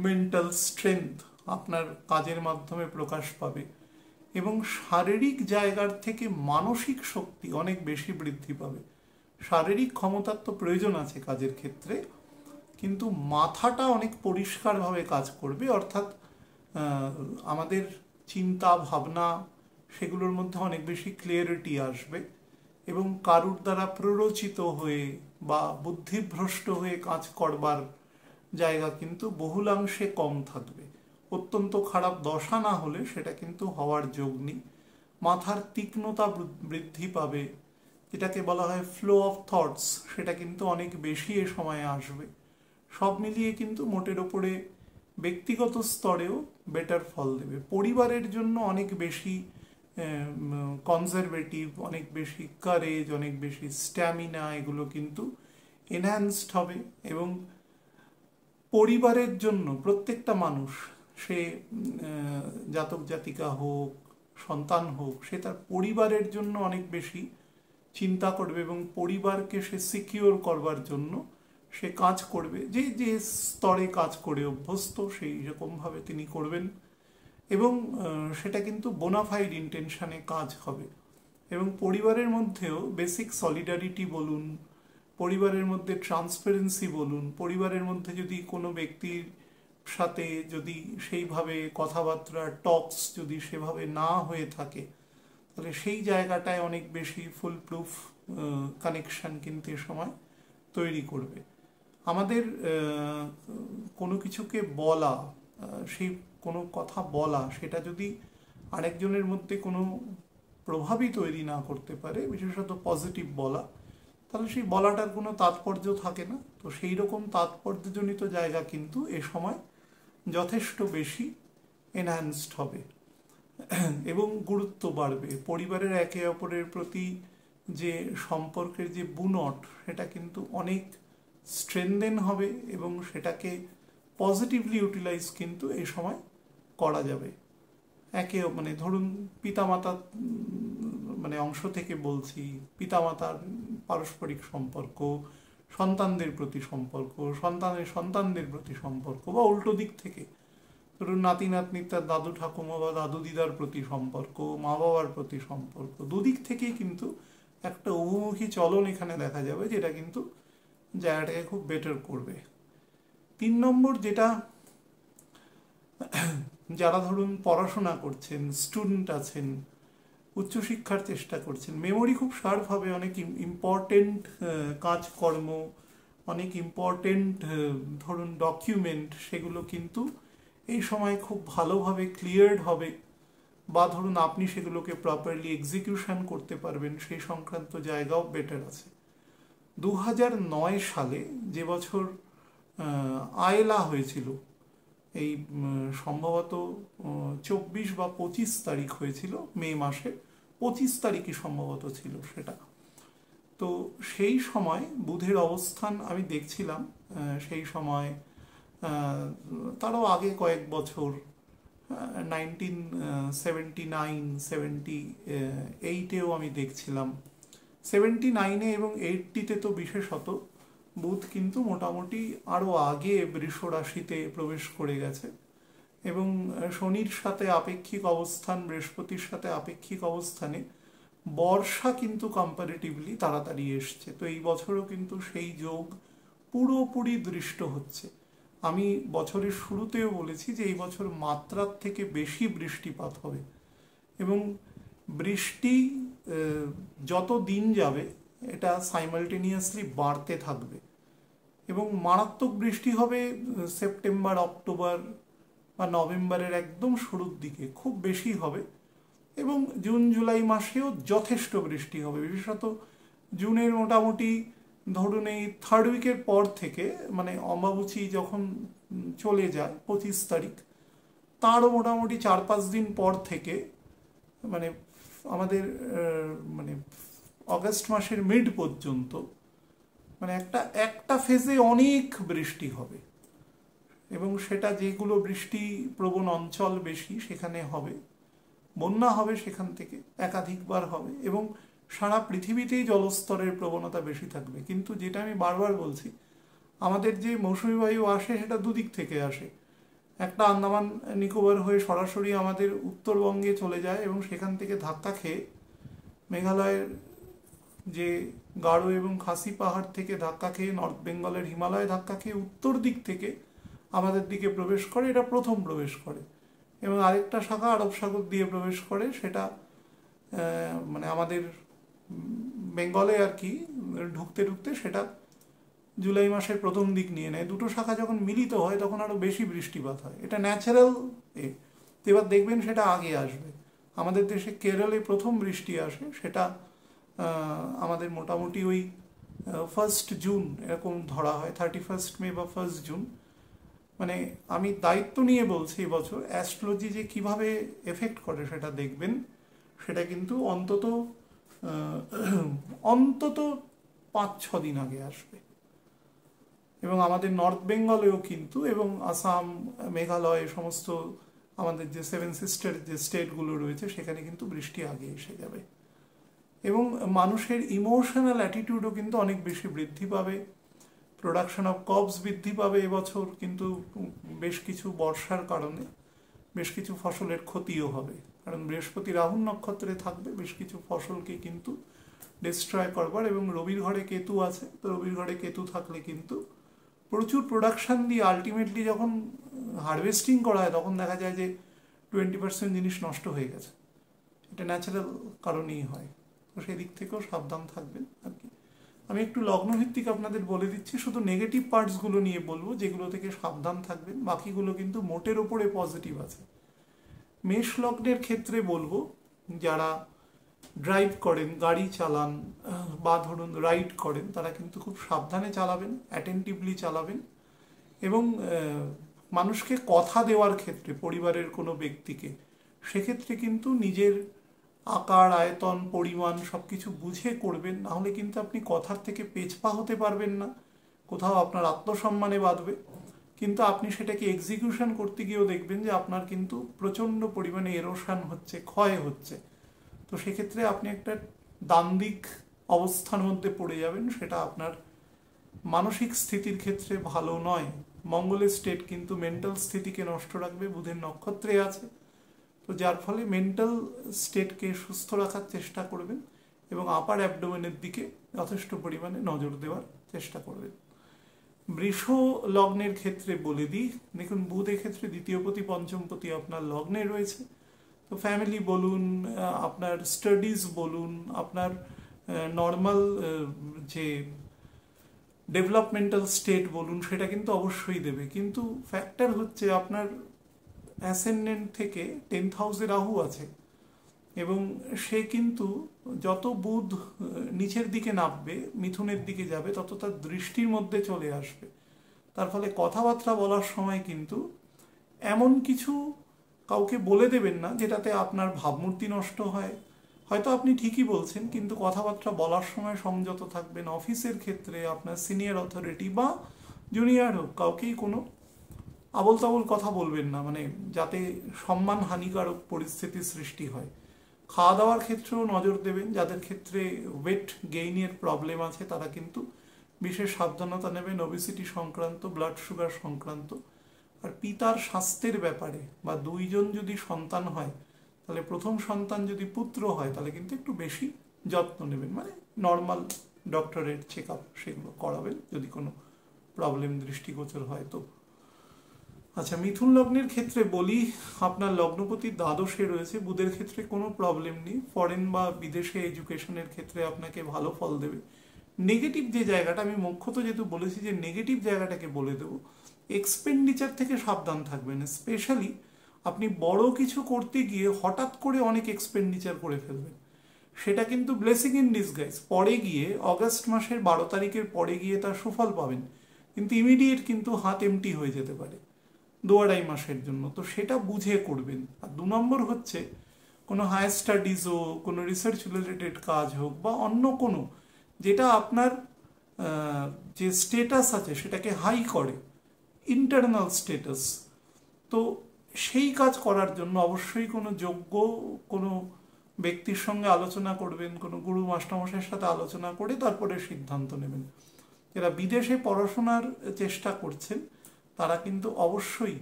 mental strength আপনার কাজের মাধ্যমে প্রকাশ পাবে। এবং শারীরিক জায়গার থেকে মানসিক শক্তি অনেক বেশি বৃদ্ধি পাবে। শারীরিক ক্ষমতার তো প্রয়োজন আছে কাজের ক্ষেত্রে, কিন্তু মাথাটা অনেক পরিষ্কারভাবে কাজ করবে। অর্থাৎ আমাদের চিন্তা ভাবনা সেগুলোর মধ্যে অনেক বেশি ক্লিয়ারিটি আসবে, এবং কারুর দ্বারা প্ররোচিত হয়ে বা বুদ্ধিভ্রষ্ট হয়ে কাজ করবার জায়গা কিন্তু বহুলাংশে কম থাকবে। অত্যন্ত খারাপ দশা না হলে সেটা কিন্তু হওয়ার যোগ নেই। মাথার তীক্ষ্ণতা বৃদ্ধি পাবে, যেটাকে বলা হয় ফ্লো অফ থটস, সেটা কিন্তু অনেক বেশি এ সময়ে আসবে। সব মিলিয়ে কিন্তু মোটের ওপরে ব্যক্তিগত স্তরেও বেটার ফল দেবে। পরিবারের জন্য অনেক বেশি কনজারভেটিভ, অনেক বেশি কারেজ, অনেক বেশি স্ট্যামিনা, এগুলো কিন্তু এনহ্যান্সড হবে। এবং পরিবারের জন্য প্রত্যেকটা মানুষ, সে জাতক জাতিকা হোক, সন্তান হোক, সে তার পরিবারের জন্য অনেক বেশি চিন্তা করবে, এবং পরিবারকে সে সিকিওর করবার জন্য সে কাজ করবে। যে যে স্তরে কাজ করে অভ্যস্ত সেই রকমভাবে তিনি করবেন, এবং সেটা কিন্তু বোনাফাইড ইন্টেনশনে কাজ হবে। এবং পরিবারের মধ্যেও বেসিক সলিডারিটি বলুন, পরিবারের মধ্যে ট্রান্সপারেন্সি বলুন, পরিবারের মধ্যে যদি কোনো ব্যক্তির সাথে যদি সেইভাবে কথাবার্তা টক্স যদি সেভাবে না হয়ে থাকে, তাহলে সেই জায়গাটায় অনেক বেশি ফুল প্রুফ কানেকশন কিন্তু এ সময় তৈরি করবে। আমাদের কোনো কিছুকে বলা, সেই কোনো কথা বলা, সেটা যদি আরেকজনের মধ্যে কোনো প্রভাবই তৈরি না করতে পারে, বিশেষত পজিটিভ বলা, তাহলে সেই বলাটার কোনো তাৎপর্য থাকে না। তো সেই রকম তাৎপর্যজনিত জায়গা কিন্তু এ সময় যথেষ্ট বেশি এনহ্যান্সড হবে এবং গুরুত্ব বাড়বে। পরিবারের একে অপরের প্রতি যে সম্পর্কের যে বুনট, সেটা কিন্তু অনেক স্ট্রেনদেন হবে, এবং সেটাকে পজিটিভলি ইউটিলাইজ কিন্তু এই সময় করা যাবে। একে মানে ধরুন পিতামাতা মানে অংশ থেকে বলছি, পিতামাতার পারস্পরিক সম্পর্ক, সন্তানদের প্রতি সম্পর্ক, সন্তানের সন্তানদের প্রতি সম্পর্ক, বা উল্টো দিক থেকে ধরুন নাতি নাতনির তার দাদু ঠাকুমা বা দাদু দিদার প্রতি সম্পর্ক, মা বাবার প্রতি সম্পর্ক, দুদিক থেকেই কিন্তু একটা উভমুখী চলন এখানে দেখা যাবে, যেটা কিন্তু জায়গাটাকে খুব বেটার করবে। 3 নম্বর, যেটা যারা ধরুন পড়াশোনা করছেন, স্টুডেন্ট আছেন, উচ্চশিক্ষার চেষ্টা করছেন, মেমোরি খুব শার্প হবে, অনেক ইম্পর্টেন্ট কাজকর্ম, অনেক ইম্পর্টেন্ট ধরুন ডকুমেন্ট, সেগুলো কিন্তু এই সময় খুব ভালোভাবে ক্লিয়ার্ড হবে, বা ধরুন আপনি সেগুলোকে প্রপারলি এক্সিকিউশন করতে পারবেন, সেই সংক্রান্ত জায়গাও বেটার আছে। 2009 সালে যে বছর আয়লা হয়েছিল, এই সম্ভবত 24 বা 25 তারিখ হয়েছিল, মে মাসে 25 তারিখই সম্ভবত ছিল সেটা। তো সেই সময় বুধের অবস্থান আমি দেখছিলাম, সেই সময় তারও আগে কয়েক বছর 1979-78-এও আমি দেখছিলাম। 79-এ এবং 80-তে তো বিশেষত বুধ কিন্তু মোটামুটি আরও আগে বৃষ রাশিতে প্রবেশ করে গেছে, এবং শনির সাথে আপেক্ষিক অবস্থান, বৃহস্পতির সাথে আপেক্ষিক অবস্থানে বর্ষা কিন্তু কম্পারেটিভলি তাড়াতাড়ি এসছে। তো এই বছরও কিন্তু সেই যোগ পুরোপুরি দৃষ্ট হচ্ছে। আমি বছরের শুরুতেও বলেছি যে এই বছর মাত্রার থেকে বেশি বৃষ্টিপাত হবে, এবং বৃষ্টি যত দিন যাবে এটা সাইমালটেনিয়াসলি বাড়তে থাকবে, এবং মারাত্মক বৃষ্টি হবে সেপ্টেম্বর, অক্টোবর বা নভেম্বরের একদম শুরুর দিকে খুব বেশি হবে, এবং জুন জুলাই মাসেও যথেষ্ট বৃষ্টি হবে। বিশেষত জুনের মোটামুটি ধরুন এই থার্ড উইকের পর থেকে, মানে অমাবস্যা যখন চলে যায় 25 তারিখ, তারও মোটামুটি 4-5 দিন পর থেকে, মানে আমাদের মানে অগাস্ট মাসের মিড পর্যন্ত, মানে একটা ফেজে অনেক বৃষ্টি হবে, এবং সেটা যেগুলো বৃষ্টি প্রবণ অঞ্চল বেশি সেখানে হবে, বন্যা হবে, সেখান থেকে একাধিকবার হবে, এবং সারা পৃথিবীতেই জলস্তরের প্রবণতা বেশি থাকবে। কিন্তু যেটা আমি বারবার বলছি, আমাদের যে মৌসুমী বায়ু আসে সেটা দুদিক থেকে আসে। একটা আন্দামান নিকোবর হয়ে সরাসরি আমাদের উত্তরবঙ্গে চলে যায়, এবং সেখান থেকে ধাক্কা খেয়ে মেঘালয়ের যে গারো এবং খাসি পাহাড় থেকে ধাক্কা খেয়ে, নর্থ বেঙ্গলের হিমালয়ে ধাক্কা খেয়ে উত্তর দিক থেকে আমাদের দিকে প্রবেশ করে, এটা প্রথম প্রবেশ করে, এবং আরেকটা শাখা আরব সাগর দিয়ে প্রবেশ করে, সেটা মানে আমাদের বেঙ্গলে আর কি ঢুকতে ঢুকতে সেটা জুলাই মাসের প্রথম দিক নিয়ে নেয়। দুটো শাখা যখন মিলিত হয় তখন আরও বেশি বৃষ্টিপাত হয়, এটা ন্যাচারাল। এবার দেখবেন সেটা আগে আসবে। আমাদের দেশে কেরলে প্রথম বৃষ্টি আসে, সেটা আমাদের মোটামুটি ওই 1 জুন এরকম ধরা হয়, 31 মে বা 1 জুন। মানে আমি দায়িত্ব নিয়ে বলছি, এবছর অ্যাস্ট্রোলজি যে কিভাবে এফেক্ট করে সেটা দেখবেন, সেটা কিন্তু অন্তত 5-6 দিন আগে আসবে। এবং আমাদের নর্থ বেঙ্গলেও কিন্তু, এবং আসাম, মেঘালয়, সমস্ত আমাদের যে 7 সিস্টার যে স্টেটগুলো রয়েছে সেখানে কিন্তু বৃষ্টি আগে এসে যাবে, এবং মানুষের ইমোশনাল অ্যাটিটিউডও কিন্তু অনেক বেশি বৃদ্ধি পাবে। প্রোডাকশন অফ ক্রপস বৃদ্ধি পাবে এবছর, কিন্তু বেশ কিছু বর্ষার কারণে বেশ কিছু ফসলের ক্ষতিও হবে, কারণ বৃহস্পতি রাহু নক্ষত্রে থাকবে, বেশ কিছু ফসলকে কিন্তু ডিস্ট্রয় করবার, এবং রবির ঘরে কেতু আছে, তো রবির ঘরে কেতু থাকলে কিন্তু প্রচুর প্রোডাকশন দিয়ে আলটিমেটলি যখন হারভেস্টিং করা হয় তখন দেখা যায় যে 20% জিনিস নষ্ট হয়ে গেছে। এটা ন্যাচারাল কারণেই হয়, তো সেই দিক থেকেও সাবধান থাকবেন আর কি। আমি একটু লগ্নভিত্তিক আপনাদের বলে দিচ্ছি, শুধু নেগেটিভ পার্টসগুলো নিয়ে বলবো যেগুলো থেকে সাবধান থাকবেন, বাকিগুলো কিন্তু মোটের ওপরে পজিটিভ আছে। মেষ লগ্নের ক্ষেত্রে বলবো, যারা ড্রাইভ করেন, গাড়ি চালান বা ধরুন রাইড করেন, তারা কিন্তু খুব সাবধানে চালাবেন, অ্যাটেন্টিভলি চালাবেন, এবং মানুষকে কথা দেওয়ার ক্ষেত্রে, পরিবারের কোনো ব্যক্তিকে, সেক্ষেত্রে কিন্তু নিজের আকার, আয়তন, পরিমাণ সব কিছু বুঝে করবেন, নাহলে কিন্তু আপনি কথার থেকে পেছপা হতে পারবেন না, কোথাও আপনার আত্মসম্মানে বাঁধবে, কিন্তু আপনি সেটাকে এক্সিকিউশন করতে গিয়েও দেখবেন যে আপনার কিন্তু প্রচণ্ড পরিমাণে এরোশন হচ্ছে, ক্ষয় হচ্ছে। তো সেক্ষেত্রে আপনি একটা দ্বান্দ্বিক অবস্থার মধ্যে পড়ে যাবেন, সেটা আপনার মানসিক স্থিতির ক্ষেত্রে ভালো নয়। মঙ্গলের স্টেট কিন্তু মেন্টাল স্থিতিকে নষ্ট রাখবে, বুধের নক্ষত্রে আছে, তো যার ফলে মেন্টাল স্টেটকে সুস্থ রাখার চেষ্টা করবেন, এবং আপার অ্যাবডোমেনের দিকে যথেষ্ট পরিমাণে নজর দেওয়ার চেষ্টা করবেন। বৃষ লগ্নের ক্ষেত্রে বলে দিই, দেখুন বুধ ক্ষেত্রে দ্বিতীয়পতি, পঞ্চমপতি আপনার লগ্নে রয়েছে, তো ফ্যামিলি বলুন, আপনার স্টাডিজ বলুন, আপনার নর্মাল যে ডেভেলপমেন্টাল স্টেট বলুন, সেটা কিন্তু অবশ্যই দেবে। কিন্তু ফ্যাক্টর হচ্ছে আপনার অ্যাসেন্ডেন্ট থেকে 10th হাউসে রাহু আছে, এবং সে কিন্তু যত বুধ নিচের দিকে নামবে, মিথুনের দিকে যাবে, তত তার দৃষ্টির মধ্যে চলে আসবে। তার ফলে কথাবার্তা বলার সময় কিন্তু এমন কিছু কাউকে বলে দেবেন না যেটাতে আপনার ভাবমূর্তি নষ্ট হয়। হয়তো আপনি ঠিকই বলছেন, কিন্তু কথাবার্তা বলার সময় সংযত থাকবেন। অফিসের ক্ষেত্রে আপনার সিনিয়র অথরিটি বা জুনিয়র হোক, কাউকেই কোনো আবল তাবল কথা বলবেন না, মানে যাতে সম্মান হানিকারক পরিস্থিতির সৃষ্টি হয়। খাওয়া দাওয়ার ক্ষেত্রেও নজর দেবেন, যাদের ক্ষেত্রে ওয়েট গেইনের প্রবলেম আছে তারা কিন্তু বিশেষ সাবধানতা নেবেন, ওবেসিটি সংক্রান্ত, ব্লাড সুগার সংক্রান্ত। আর পিতার স্বাস্থ্যের ব্যাপারে, বা দুইজন যদি সন্তান হয় তাহলে প্রথম সন্তান যদি পুত্র হয় তাহলে কিন্তু একটু বেশি যত্ন নেবেন, মানে নর্মাল ডক্টরের চেক আপ সেগুলো করাবেন যদি কোনো প্রবলেম দৃষ্টিগোচর হয় তো। আচ্ছা, মিথুন লগ্নের ক্ষেত্রে বলি, আপনার লগ্নপতি দ্বাদশে রয়েছে, বুধের ক্ষেত্রে কোনো প্রবলেম নেই, ফরেন বা বিদেশে এডুকেশনের ক্ষেত্রে আপনাকে ভালো ফল দেবে। নেগেটিভ যে জায়গাটা, আমি মুখ্যত যেহেতু বলেছি যে নেগেটিভ জায়গাটাকে বলে দেবো, এক্সপেন্ডিচার থেকে সাবধান থাকবেন। স্পেশালি আপনি বড় কিছু করতে গিয়ে হঠাৎ করে অনেক এক্সপেন্ডিচার করে ফেলবেন, সেটা কিন্তু ব্লেসিং ইন ডিসগাইজ। পরে গিয়ে অগাস্ট মাসের 12 তারিখের পরে গিয়ে তার সুফল পাবেন, কিন্তু ইমিডিয়েট কিন্তু হাত এমটি হয়ে যেতে পারে 2-2.5 মাসের জন্য। তো সেটা বুঝে করবেন। আর 2 নম্বর হচ্ছে, কোনো হায়ার স্টাডিজ হোক, কোনো রিসার্চ রিলেটেড কাজ হোক, বা অন্য কোনো যেটা আপনার যে স্টেটাস আছে সেটাকে হাই করে, ইন্টারনাল স্টেটাস, তো সেই কাজ করার জন্য অবশ্যই কোনো যোগ্য কোনো ব্যক্তির সঙ্গে আলোচনা করবেন, কোনো গুরু মাস্টারমশাইয়ের সাথে আলোচনা করে তারপরে সিদ্ধান্ত নেবেন। যারা বিদেশে পড়াশোনার চেষ্টা করছেন তারা কিন্তু অবশ্যই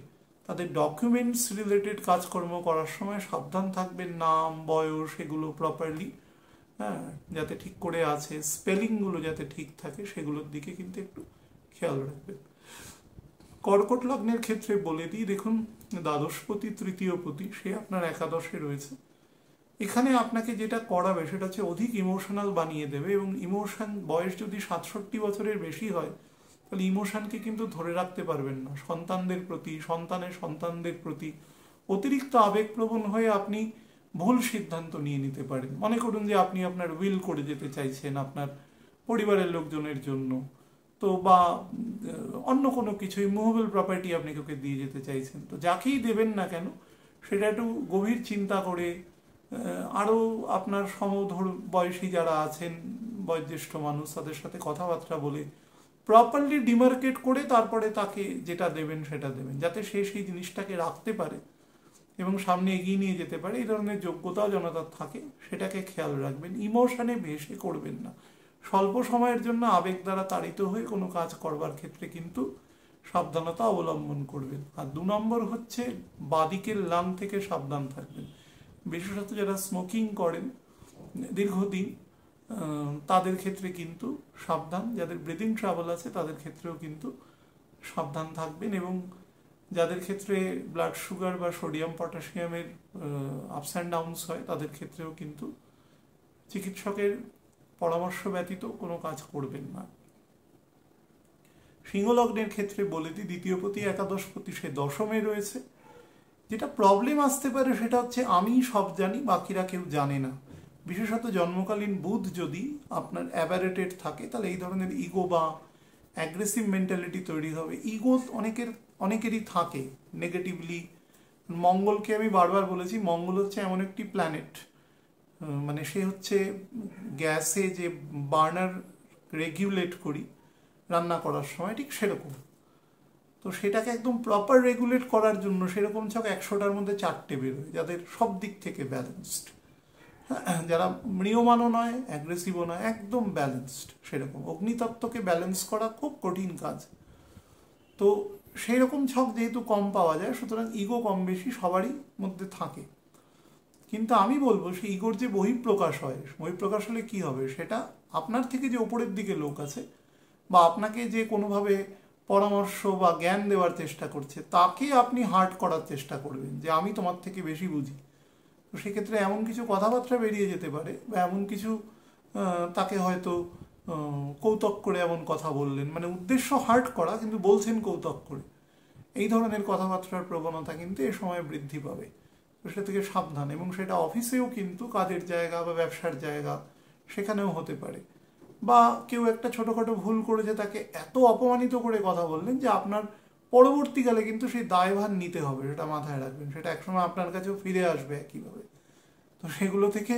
তাদের ডকুমেন্টস রিলেটেড কাজকর্ম করার সময় সাবধান থাকবেন, নাম বয়স এগুলো প্রপারলি, হ্যাঁ, যাতে ঠিক করে আছে, স্পেলিংগুলো যাতে ঠিক থাকে সেগুলোর দিকে কিন্তু একটু খেয়াল রাখবেন। কর্কট লগ্নের ক্ষেত্রে বলে দিই, দেখুন দ্বাদশপতি তৃতীয়পতি সে আপনার একাদশে রয়েছে। এখানে আপনাকে যেটা করাবে সেটা হচ্ছে অধিক ইমোশনাল বানিয়ে দেবে, এবং ইমোশন, বয়স যদি 67 বছরের বেশি হয় তাহলে ইমোশনকে কিন্তু ধরে রাখতে পারবেন না। সন্তানদের প্রতি, সন্তানদের প্রতি অতিরিক্ত আবেগপ্রবণ হয়ে আপনি ভুল সিদ্ধান্ত নিয়ে নিতে পারেন। মনে করুন যে আপনি আপনার উইল করে যেতে চাইছেন আপনার পরিবারের লোকজনের জন্য, তো বা অন্য কোনো কিছুই মুভেবল প্রপার্টি আপনি কাউকে দিয়ে যেতে চাইছেন, তো যাকেই দেবেন না কেন সেটা একটু গভীর চিন্তা করে, আরও আপনার সমধর বয়সী যারা আছেন, বয়োজ্যেষ্ঠ মানুষ, তাদের সাথে কথাবার্তা বলে প্রপারলি ডিমার্কেট করে তারপরে তাকে যেটা দেবেন সেটা দেবেন, যাতে সে সেই জিনিসটাকে রাখতে পারে এবং সামনে এগিয়ে নিয়ে যেতে পারে। এই ধরনের যোগ্যতাও যেন তার থাকে সেটাকে খেয়াল রাখবেন। ইমোশনে ভেসে করবেন না, স্বল্প সময়ের জন্য আবেগ দ্বারা তাড়িত হয়ে কোনো কাজ করবার ক্ষেত্রে কিন্তু সাবধানতা অবলম্বন করবেন। আর 2 নম্বর হচ্ছে বাদিকের লাং থেকে সাবধান থাকবেন, বিশেষত যারা স্মোকিং করেন দীর্ঘদিন তাদের ক্ষেত্রে কিন্তু সাবধান, যাদের ব্রিদিং ট্রাবল আছে তাদের ক্ষেত্রেও কিন্তু সাবধান থাকবেন, এবং যাদের ক্ষেত্রে ব্লাড সুগার বা সোডিয়াম পটাশিয়ামের আপস অ্যান্ড ডাউনস হয় তাদের ক্ষেত্রেও কিন্তু চিকিৎসকের পরামর্শ ব্যতীত কোনো কাজ করবেন না। সিংহলগ্নের ক্ষেত্রে বলে দিই, দ্বিতীয়পতি একাদশপতি সে দশমে রয়েছে। যেটা প্রবলেম আসতে পারে সেটা হচ্ছে আমি সব জানি বাকিরা কেউ জানে না। বিশেষত জন্মকালীন বুধ যদি আপনার অ্যাবারেটেড থাকে তাহলে এই ধরনের ইগো বা অ্যাগ্রেসিভ মেন্টালিটি তৈরি হবে। ইগো অনেকেরই থাকে নেগেটিভলি। মঙ্গলকে আমি বারবার বলেছি, মঙ্গল হচ্ছে এমন একটি প্ল্যানেট, মানে সে হচ্ছে গ্যাসে যে বার্নার রেগুলেট করি রান্না করার সময়, ঠিক সেরকম। তো সেটাকে একদম প্রপার রেগুলেট করার জন্য সেরকম ছক 100টার মধ্যে 4টে বেরোয় যাদের সব দিক থেকে ব্যালেন্সড, যারা ম্রিয়মানও নয় অ্যাগ্রেসিভও নয়, একদম ব্যালেন্সড। সেরকম অগ্নিতত্ত্বকে ব্যালেন্স করা খুব কঠিন কাজ। তো সেই রকম ছক যেহেতু কম পাওয়া যায়, সুতরাং ইগো কম বেশি সবারই মধ্যে থাকে। কিন্তু আমি বলবো সেই ইগোর যে বহিঃপ্রকাশ হয়, বহিঃপ্রকাশ হলে কি হবে, সেটা আপনার থেকে যে ওপরের দিকে লোক আছে বা আপনাকে যে কোনোভাবে পরামর্শ বা জ্ঞান দেওয়ার চেষ্টা করছে তাকে আপনি হার্ট করার চেষ্টা করবেন যে আমি তোমার থেকে বেশি বুঝি। তো সেক্ষেত্রে এমন কিছু কথাবার্তা বেরিয়ে যেতে পারে, বা এমন কিছু তাকে হয়তো কৌতুক করে এমন কথা বললেন, মানে উদ্দেশ্য হার্ট করা কিন্তু বলছেন কৌতুক করে, এই ধরনের কথাবার্তার প্রবণতা কিন্তু এ সময় বৃদ্ধি পাবে। তো সেটা থেকে সাবধান। এবং সেটা অফিসেও কিন্তু, কাজের জায়গা বা ব্যবসার জায়গা সেখানেও হতে পারে। বা কেউ একটা ছোটোখাটো ভুল করেছে, তাকে এত অপমানিত করে কথা বললেন যে আপনার পরবর্তীকালে কিন্তু সেই দায়ভার নিতে হবে, সেটা মাথায় রাখবেন। সেটা একসময় আপনার কাছেও ফিরে আসবে একইভাবে। তো সেগুলো থেকে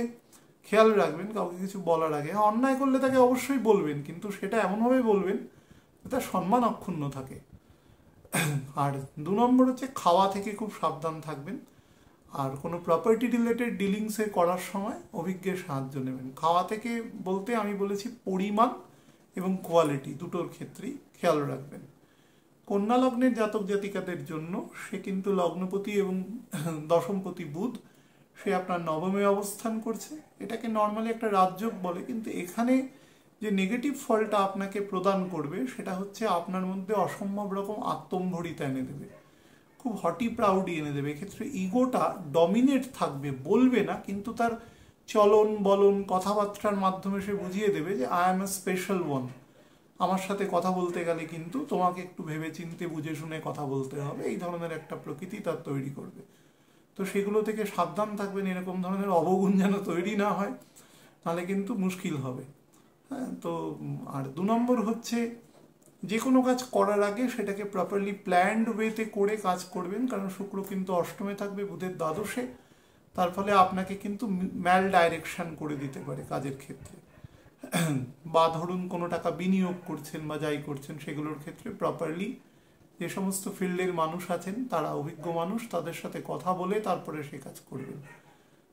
খেয়াল রাখবেন কাউকে কিছু বলার আগে। অন্যায় করলে তাকে অবশ্যই বলবেন, কিন্তু সেটা এমনভাবে বলবেন তার সম্মান অক্ষুণ্ণ থাকে। আর 2 নম্বর হচ্ছে খাওয়া থেকে খুব সাবধান থাকবেন। আর কোনো প্রপার্টি রিলেটেড ডিলিংসে করার সময় অভিজ্ঞের সাহায্য নেবেন। খাওয়া থেকে বলতে আমি বলেছি পরিমাণ এবং কোয়ালিটি দুটোর ক্ষেত্রেই খেয়াল রাখবেন। কন্যা লগ্নের জাতক জাতিকাদের জন্য সে কিন্তু লগ্নপতি এবং দশমপতি বুধ, সে আপনার নবমে অবস্থান করছে। এটাকে নর্মালি একটা রাজযোগ বলে, কিন্তু এখানে যে নেগেটিভ ফলটা আপনাকে প্রদান করবে সেটা হচ্ছে আপনার মধ্যে অসম্ভব রকম আত্মম্ভরিতা এনে দেবে, খুব হটি প্রাউডি এনে দেবে। এক্ষেত্রে ইগোটা ডমিনেট থাকবে, বলবে না, কিন্তু তার চলন বলন কথাবার্তার মাধ্যমে সে বুঝিয়ে দেবে যে I M a special one. আমার সাথে কথা বলতে গেলে কিন্তু তোমাকে একটু ভেবে চিন্তে বুঝে শুনে কথা বলতে হবে, এই ধরনের একটা প্রকৃতি তার তৈরি করবে। তো সেগুলো থেকে সাবধান থাকবেন, এরকম ধরনের অবগুণ যেন তৈরি না হয়, তাহলে কিন্তু মুশকিল হবে। হ্যাঁ, তো আর 2 নম্বর হচ্ছে যে কোনো কাজ করার আগে সেটাকে প্রপারলি প্ল্যান্ড ওয়েতে করে কাজ করবেন, কারণ শুক্র কিন্তু অষ্টমে থাকবে বুধের দ্বাদশে। তার ফলে আপনাকে কিন্তু ম্যাল ডাইরেকশন করে দিতে পারে কাজের ক্ষেত্রে। বা ধরুন কোনো টাকা বিনিয়োগ করছেন বা যাই করছেন সেগুলোর ক্ষেত্রে প্রপারলি যে সমস্ত ফিল্ডের মানুষ আছেন, তারা অভিজ্ঞ মানুষ, তাদের সাথে কথা বলে তারপরে সে কাজ করবেন।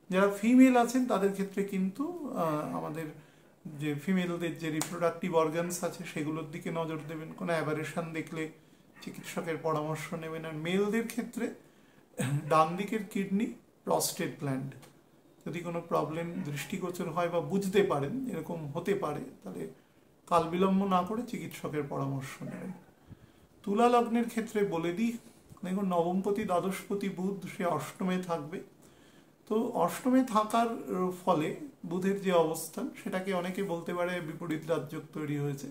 যারা ফিমেল আছেন তাদের ক্ষেত্রে কিন্তু আমাদের যে ফিমেলদের যে রিপ্রোডাক্টিভ অর্গানস আছে সেগুলোর দিকে নজর দেবেন। কোনো অ্যাবারেশন দেখলে চিকিৎসকের পরামর্শ নেবেন। আর মেলদের ক্ষেত্রে ডান দিকের কিডনি, প্রস্টেট গ্ল্যান্ড, যদি কোনো প্রবলেম দৃষ্টিগোচর হয় বা বুঝতে পারেন এরকম হতে পারে, তাহলে কাল বিলম্ব না করে চিকিৎসকের পরামর্শ নেবেন। তুলা লগ্নের ক্ষেত্রে বলে দিই, দেখুন নবমপতি দ্বাদশপতি বুধ সে অষ্টমে থাকবে। তো অষ্টমে থাকার ফলে বুধের যে অবস্থান সেটাকে অনেকে বলতে পারে বিপরীত রাজযোগ তৈরি হয়েছে।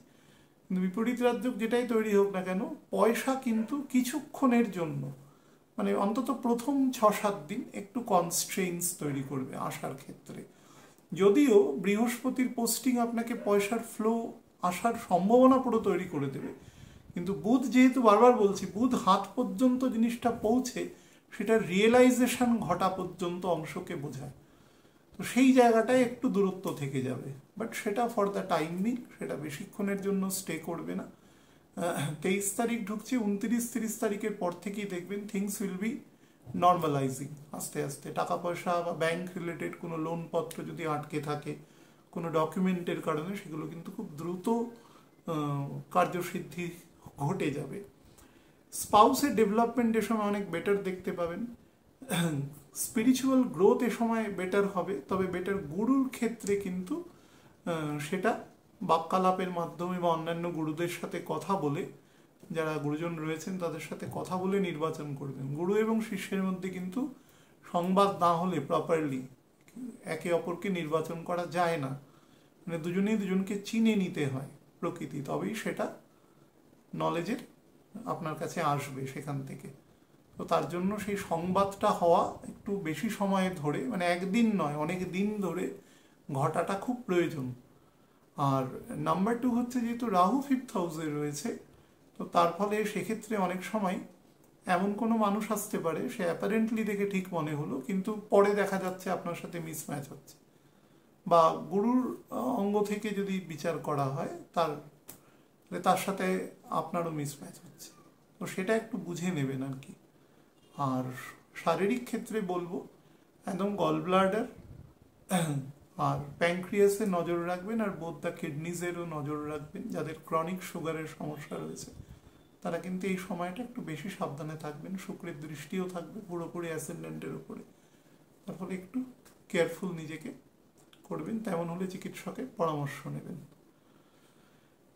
কিন্তু বিপরীত রাজযোগ যেটাই তৈরি হোক না কেন, পয়সা কিন্তু কিছুক্ষণের জন্য, মানে অন্তত প্রথম 6-7 দিন একটু কনস্ট্রেইনস তৈরি করবে আসার ক্ষেত্রে। যদিও বৃহস্পতির পোস্টিং আপনাকে পয়সার ফ্লো আসার সম্ভাবনা পুরো তৈরি করে দেবে, কিন্তু বুধ যেহেতু, বারবার বলছি, বুধ হাত পর্যন্ত জিনিসটা পৌঁছে সেটা রিয়েলাইজেশন ঘটা পর্যন্ত অংশকে বোঝায়। তো সেই জায়গাটায় একটু দূরত্ব থেকে যাবে, বাট সেটা ফর দ্য টাইম বিং, সেটা বেশিক্ষণের জন্য স্টে করবে না। 23 তারিখ ঢুকছে, 29-30 তারিখের পর থেকেই দেখবেন থিংস উইল বি নর্মালাইজিং আস্তে আস্তে। টাকা পয়সা বা ব্যাংক রিলেটেড কোনো লোন পত্র যদি আটকে থাকে কোনো ডকুমেন্টের কারণে, সেগুলো কিন্তু খুব দ্রুত কার্যসিদ্ধি ঘটে যাবে। স্পাউসের ডেভেলপমেন্ট এ সময় অনেক বেটার দেখতে পাবেন। স্পিরিচুয়াল গ্রোথ এ সময় বেটার হবে, তবে বেটার গুরুর ক্ষেত্রে কিন্তু সেটা বাক্যালাপের মাধ্যমে বা অন্যান্য গুরুদের সাথে কথা বলে, যারা গুরুজন রয়েছেন তাদের সাথে কথা বলে নির্বাচন করবেন। গুরু এবং শিষ্যের মধ্যে কিন্তু সংবাদ না হলে প্রপারলি একে অপরকে নির্বাচন করা যায় না, মানে দুজনেই দুজনকে চিনে নিতে হয় প্রকৃতি, তবেই সেটা নলেজের আপনার কাছে আসবে সেখান থেকে। তো তার জন্য সেই সংবাদটা হওয়া একটু বেশি সময় ধরে, মানে একদিন নয় অনেক দিন ধরে ঘটাটা খুব প্রয়োজন। আর নাম্বার 2 হচ্ছে যেহেতু রাহু 5th হাউসে রয়েছে, তো তার ফলে সেক্ষেত্রে অনেক সময় এমন কোনো মানুষ আসতে পারে, সে অ্যাপারেন্টলি দেখে ঠিক মনে হলো কিন্তু পরে দেখা যাচ্ছে আপনার সাথে মিসম্যাচ হচ্ছে, বা গুরুর অঙ্গ থেকে যদি বিচার করা হয় তার সাথে আপনারও মিসম্যাচ হচ্ছে। তো সেটা একটু বুঝে নেবেন আর কি। আর শারীরিক ক্ষেত্রে বলবো একদম গল ব্লাডার আর প্যানক্রিয়াসে নজর রাখবেন, আর বোথ দ্য কিডনিজেরও নজর রাখবেন। যাদের ক্রনিক সুগারের সমস্যা রয়েছে তারা কিন্তু এই সময়টা একটু বেশি সাবধানে থাকবেন। শুক্রের দৃষ্টিও থাকবে পুরোপুরি অ্যাসেন্ডেন্টের উপরে, তার ফলে একটু কেয়ারফুল নিজেকে করবেন। তেমন হলে চিকিৎসকের পরামর্শ নেবেন।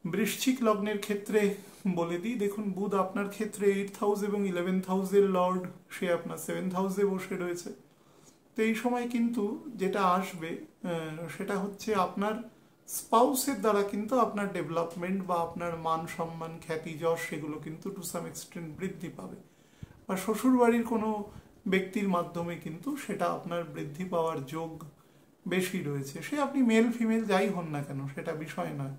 বৃশ্চিক লগ্নের ক্ষেত্রে বলে দিই, দেখুন বুধ আপনার ক্ষেত্রে 8th হাউস এবং 11th হাউসের লর্ড, সে আপনার 7th হাউসে বসে রয়েছে। তো এই সময় কিন্তু যেটা আসবে সেটা হচ্ছে আপনার স্পাউসের দ্বারা কিন্তু আপনার ডেভেলপমেন্ট বা আপনার মান সম্মান খ্যাতি যশ সেগুলো কিন্তু টু সাম এক্সটেন্ট বৃদ্ধি পাবে, বা শ্বশুর বাড়ির কোনো ব্যক্তির মাধ্যমে কিন্তু সেটা আপনার বৃদ্ধি পাওয়ার যোগ বেশি রয়েছে। সে আপনি মেল ফিমেল যাই হন না কেন সেটা বিষয় নয়।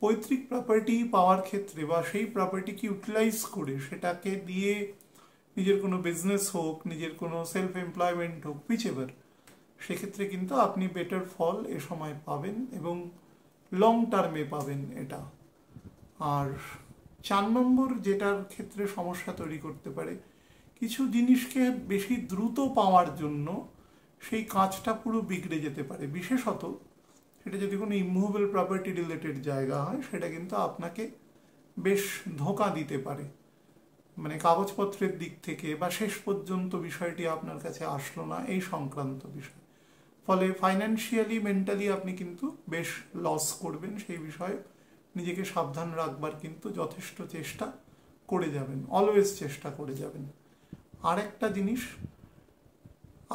পৈতৃক প্রপার্টি পাওয়ার ক্ষেত্রে বা সেই প্রপার্টিকে ইউটিলাইজ করে সেটাকে দিয়ে নিজের কোনো বিজনেস হোক, নিজের কোনো সেলফ এমপ্লয়মেন্ট হোক, হুইচএভার, সেক্ষেত্রে কিন্তু আপনি বেটার ফল এ সময় পাবেন এবং লং টার্মে পাবেন এটা। আর 4 নম্বর যেটার ক্ষেত্রে সমস্যা তৈরি করতে পারে, কিছু জিনিসকে বেশি দ্রুত পাওয়ার জন্য সেই কাজটা পুরো বিগড়ে যেতে পারে। বিশেষত সেটা যদি কোনো ইমুভেবল প্রপার্টি রিলেটেড জায়গা হয়, সেটা কিন্তু আপনাকে বেশ ধোঁকা দিতে পারে, মানে কাগজপত্রের দিক থেকে, বা শেষ পর্যন্ত বিষয়টি আপনার কাছে আসলো না, এই সংক্রান্ত বিষয়। ফলে ফাইন্যান্সিয়ালি মেন্টালি আপনি কিন্তু বেশ লস করবেন। সেই বিষয়ে নিজেকে সাবধান রাখবার কিন্তু যথেষ্ট চেষ্টা করে যাবেন, অলওয়েজ চেষ্টা করে যাবেন। আর একটা জিনিস,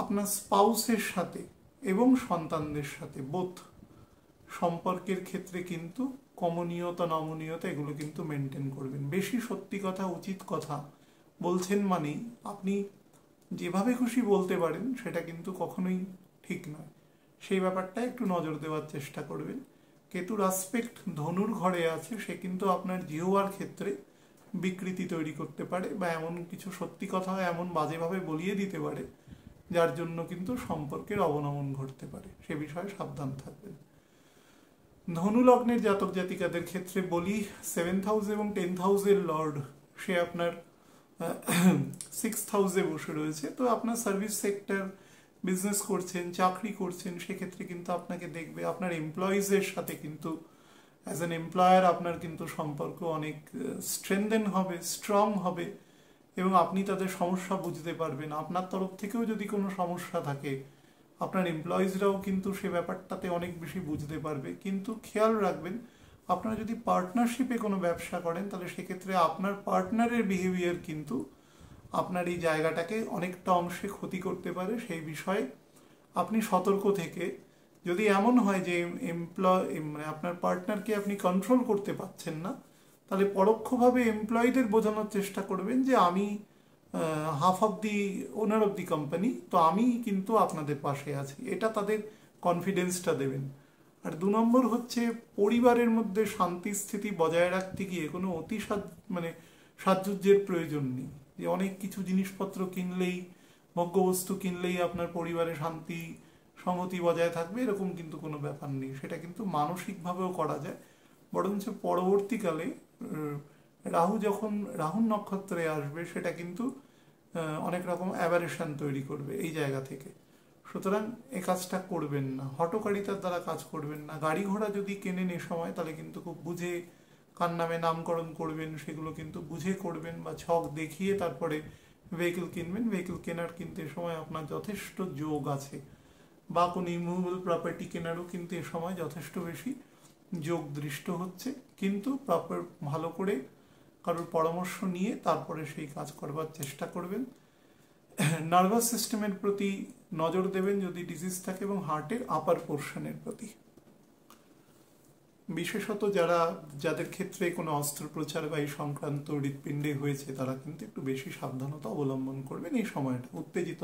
আপনার স্পাউসের সাথে এবং সন্তানদের সাথে বোথ সম্পর্কের ক্ষেত্রে কিন্তু কমনীয়তা নমনীয়তা এগুলো কিন্তু মেনটেন করবেন। বেশি সত্যি কথা উচিত কথা বলছেন মানেই আপনি যেভাবে খুশি বলতে পারেন, সেটা কিন্তু কখনোই ঠিক নয়। সেই ব্যাপারটা একটু নজর দেওয়ার চেষ্টা করবেন। কেতুর আসপেক্ট ধনুর ঘরে আছে, সে কিন্তু আপনার জিহ্বার ক্ষেত্রে বিকৃতি তৈরি করতে পারে, বা এমন কিছু সত্যি কথা এমন বাজেভাবে বলিয়ে দিতে পারে যার জন্য কিন্তু সম্পর্কের অবনমন ঘটতে পারে। সে বিষয়ে সাবধান থাকবেন। ধনু লগ্নের জাতক জাতিকাদের ক্ষেত্রে বলি, 7th হাউস এবং 10th হাউসের লর্ড সে আপনার 6th হাউসে বসে রয়েছে। তো আপনার সার্ভিস সেক্টর, বিজনেস করছেন, চাকরি করছেন, সেক্ষেত্রে কিন্তু আপনাকে দেখবে আপনার এমপ্লয়িজের সাথে কিন্তু অ্যাজ অ্যান এমপ্লয়ার আপনার কিন্তু সম্পর্ক অনেক স্ট্রেনদেন হবে, স্ট্রং হবে, এবং আপনি তাদের সমস্যা বুঝতে পারবেন। আপনার তরফ থেকেও যদি কোনো সমস্যা থাকে, আপনার এমপ্লয়িজরাও কিন্তু সে ব্যাপারটাতে অনেক বেশি বুঝতে পারবে। কিন্তু খেয়াল রাখবেন, আপনারা যদি পার্টনারশিপে কোনো ব্যবসা করেন, তাহলে সেক্ষেত্রে আপনার পার্টনারের বিহেভিয়ার কিন্তু আপনার এই জায়গাটাকে অনেকটা অংশে ক্ষতি করতে পারে। সেই বিষয়ে আপনি সতর্ক থেকে, যদি এমন হয় যে মানে আপনার পার্টনারকে আপনি কন্ট্রোল করতে পারছেন না, তাহলে পরোক্ষভাবে এমপ্লয়ীদের বোঝানোর চেষ্টা করবেন যে আমি half of the owner of the company, তো আমি কিন্তু আপনাদের পাশে আছি, এটা তাদের কনফিডেন্সটা দেবেন। আর 2 নম্বর হচ্ছে, পরিবারের মধ্যে শান্তি স্থিতি বজায় রাখতে গিয়ে কোনো মানে সাজুজ্যের প্রয়োজন নেই, যে অনেক কিছু জিনিসপত্র কিনলেই, ভোগ্যবস্তু কিনলেই আপনার পরিবারে শান্তি সংহতি বজায় থাকবে, এরকম কিন্তু কোনো ব্যাপার নেই। সেটা কিন্তু মানসিকভাবেও করা যায়। বরঞ্চ পরবর্তীকালে রাহু যখন রাহুর নক্ষত্রে আসবে, সেটা কিন্তু অনেক রকম অ্যাবারেশন তৈরি করবে এই জায়গা থেকে। সুতরাং এ কাজটা করবেন না, হঠকারিতার দ্বারা কাজ করবেন না। গাড়ি ঘোড়া যদি কেনেন এ সময়, তাহলে কিন্তু খুব বুঝে, কার নামে নামকরণ করবেন সেগুলো কিন্তু বুঝে করবেন, বা ছক দেখিয়ে তারপরে ভেহিকেল কিনবেন। ভেহিকেল কেনার কিন্তু এ সময় আপনার যথেষ্ট যোগ আছে, বা কোনো ইমুভেবল প্রপার্টি কেনারও কিন্তু এ সময় যথেষ্ট বেশি যোগ দৃষ্ট হচ্ছে। কিন্তু প্রপার ভালো করে কারোর পরামর্শ নিয়ে তারপরে সেই কাজ করবার চেষ্টা করবেন। নার্ভাস সিস্টেমের প্রতি নজর দেবেন যদি ডিজিজ থাকে, এবং হার্টের আপার পোর্শনের প্রতি। বিশেষত যাদের ক্ষেত্রে কোনো অস্ত্রোপচার বা এই সংক্রান্ত হৃৎপিণ্ডে হয়েছে, তারা কিন্তু একটু বেশি সাবধানতা অবলম্বন করবেন এই সময়টা। উত্তেজিত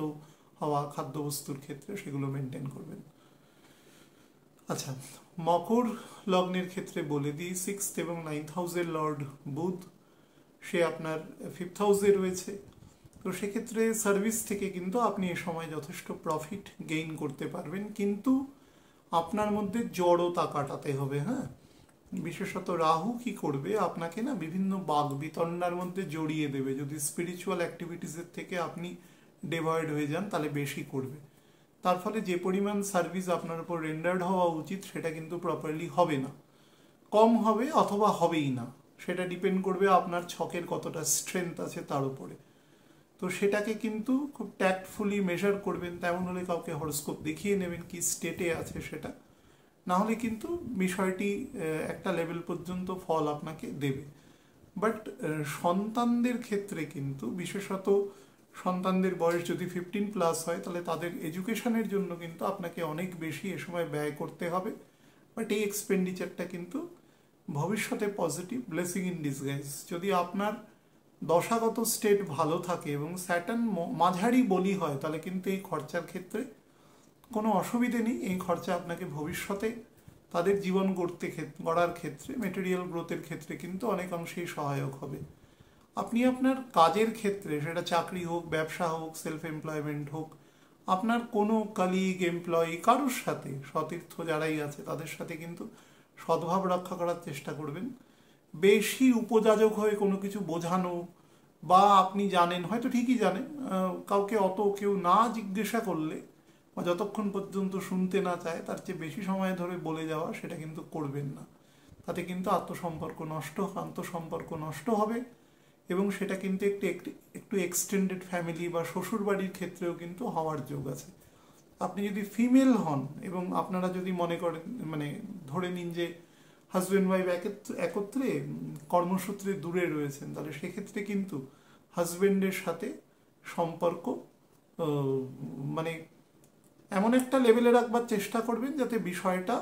হওয়া খাদ্যবস্তুর ক্ষেত্রে সেগুলো মেনটেন করবেন। আচ্ছা, মকর লগ্নের ক্ষেত্রে বলে দিই, 6th এবং 9th হাউসের লর্ড বুধ, সে আপনার 5th হাউসে রয়েছে। তো সেক্ষেত্রে সার্ভিস থেকে কিন্তু আপনি এ সময় যথেষ্ট প্রফিট গেইন করতে পারবেন, কিন্তু আপনার মধ্যে জড়তা কাটাতে হবে। হ্যাঁ, বিশেষত রাহু কি করবে, আপনাকে না বিভিন্ন বাগ বিতণ্ডার মধ্যে জড়িয়ে দেবে। যদি স্পিরিচুয়াল অ্যাক্টিভিটিসের থেকে আপনি ডেভয়েড হয়ে যান, তাহলে বেশি করবে। তার ফলে যে পরিমাণ সার্ভিস আপনার উপর রেন্ডার্ড হওয়া উচিত, সেটা কিন্তু প্রপারলি হবে না, কম হবে অথবা হবেই না। সেটা ডিপেন্ড করবে আপনার ছকের কতটা স্ট্রেংথ আছে তার উপরে। তো সেটাকে কিন্তু খুব ট্যাক্টফুলি মেজার করবেন। তেমন হলে কাউকে হরোস্কোপ দেখিয়ে নেবেন কি স্টেটে আছে সেটা, না হলে কিন্তু বিষয়টি একটা লেভেল পর্যন্ত ফল আপনাকে দেবে। বাট সন্তানদের ক্ষেত্রে কিন্তু, বিশেষত সন্তানদের বয়স যদি 15+ হয়, তাহলে তাদের এডুকেশনের জন্য কিন্তু আপনাকে অনেক বেশি এ সময় ব্যয় করতে হবে। বাট এই এক্সপেন্ডিচারটা কিন্তু ভবিষ্যতে পজিটিভ ব্লেসিং ইন ডিসগাইজ। যদি আপনার দশাগত স্টেট ভালো থাকে এবং স্যাটার্ন মাঝারি বলি হয়, তাহলে কিন্তু এই খরচার ক্ষেত্রে কোনো অসুবিধে নেই। এই খরচা আপনাকে ভবিষ্যতে তাদের জীবন গড়ার ক্ষেত্রে, মেটেরিয়াল গ্রোথের ক্ষেত্রে কিন্তু অনেকাংশেই সহায়ক হবে। আপনি আপনার কাজের ক্ষেত্রে, সেটা চাকরি হোক, ব্যবসা হোক, সেলফ এমপ্লয়মেন্ট হোক, আপনার কোনো কলিগ, এমপ্লয়ি, কারোর সাথে, সতীর্থ যারাই আছে তাদের সাথে কিন্তু সদ্ভাব রক্ষা করার চেষ্টা করবেন। বেশি উপযাজক হয়ে কোনো কিছু বোঝানো, বা আপনি জানেন, হয়তো ঠিকই জানেন, কাউকে অত কেউ না জিজ্ঞাসা করলে বা যতক্ষণ পর্যন্ত শুনতে না চায় তার চেয়ে বেশি সময় ধরে বলে যাওয়া, সেটা কিন্তু করবেন না। তাতে কিন্তু আন্তঃসম্পর্ক নষ্ট হবে, এবং সেটা কিন্তু একটু একটু একটু এক্সটেন্ডেড ফ্যামিলি বা শ্বশুর বাড়ির ক্ষেত্রেও কিন্তু হওয়ার যোগ আছে। আপনি যদি ফিমেল হন এবং আপনারা যদি মনে করেন, মানে ধরে নিন যে হাজব্যান্ড ওয়াইফ একত্রে কর্মসূত্রে দূরে রয়েছেন, তাহলে সেক্ষেত্রে কিন্তু হাজব্যান্ডের সাথে সম্পর্ক মানে এমন একটা লেভেলে রাখবার চেষ্টা করবেন যাতে বিষয়টা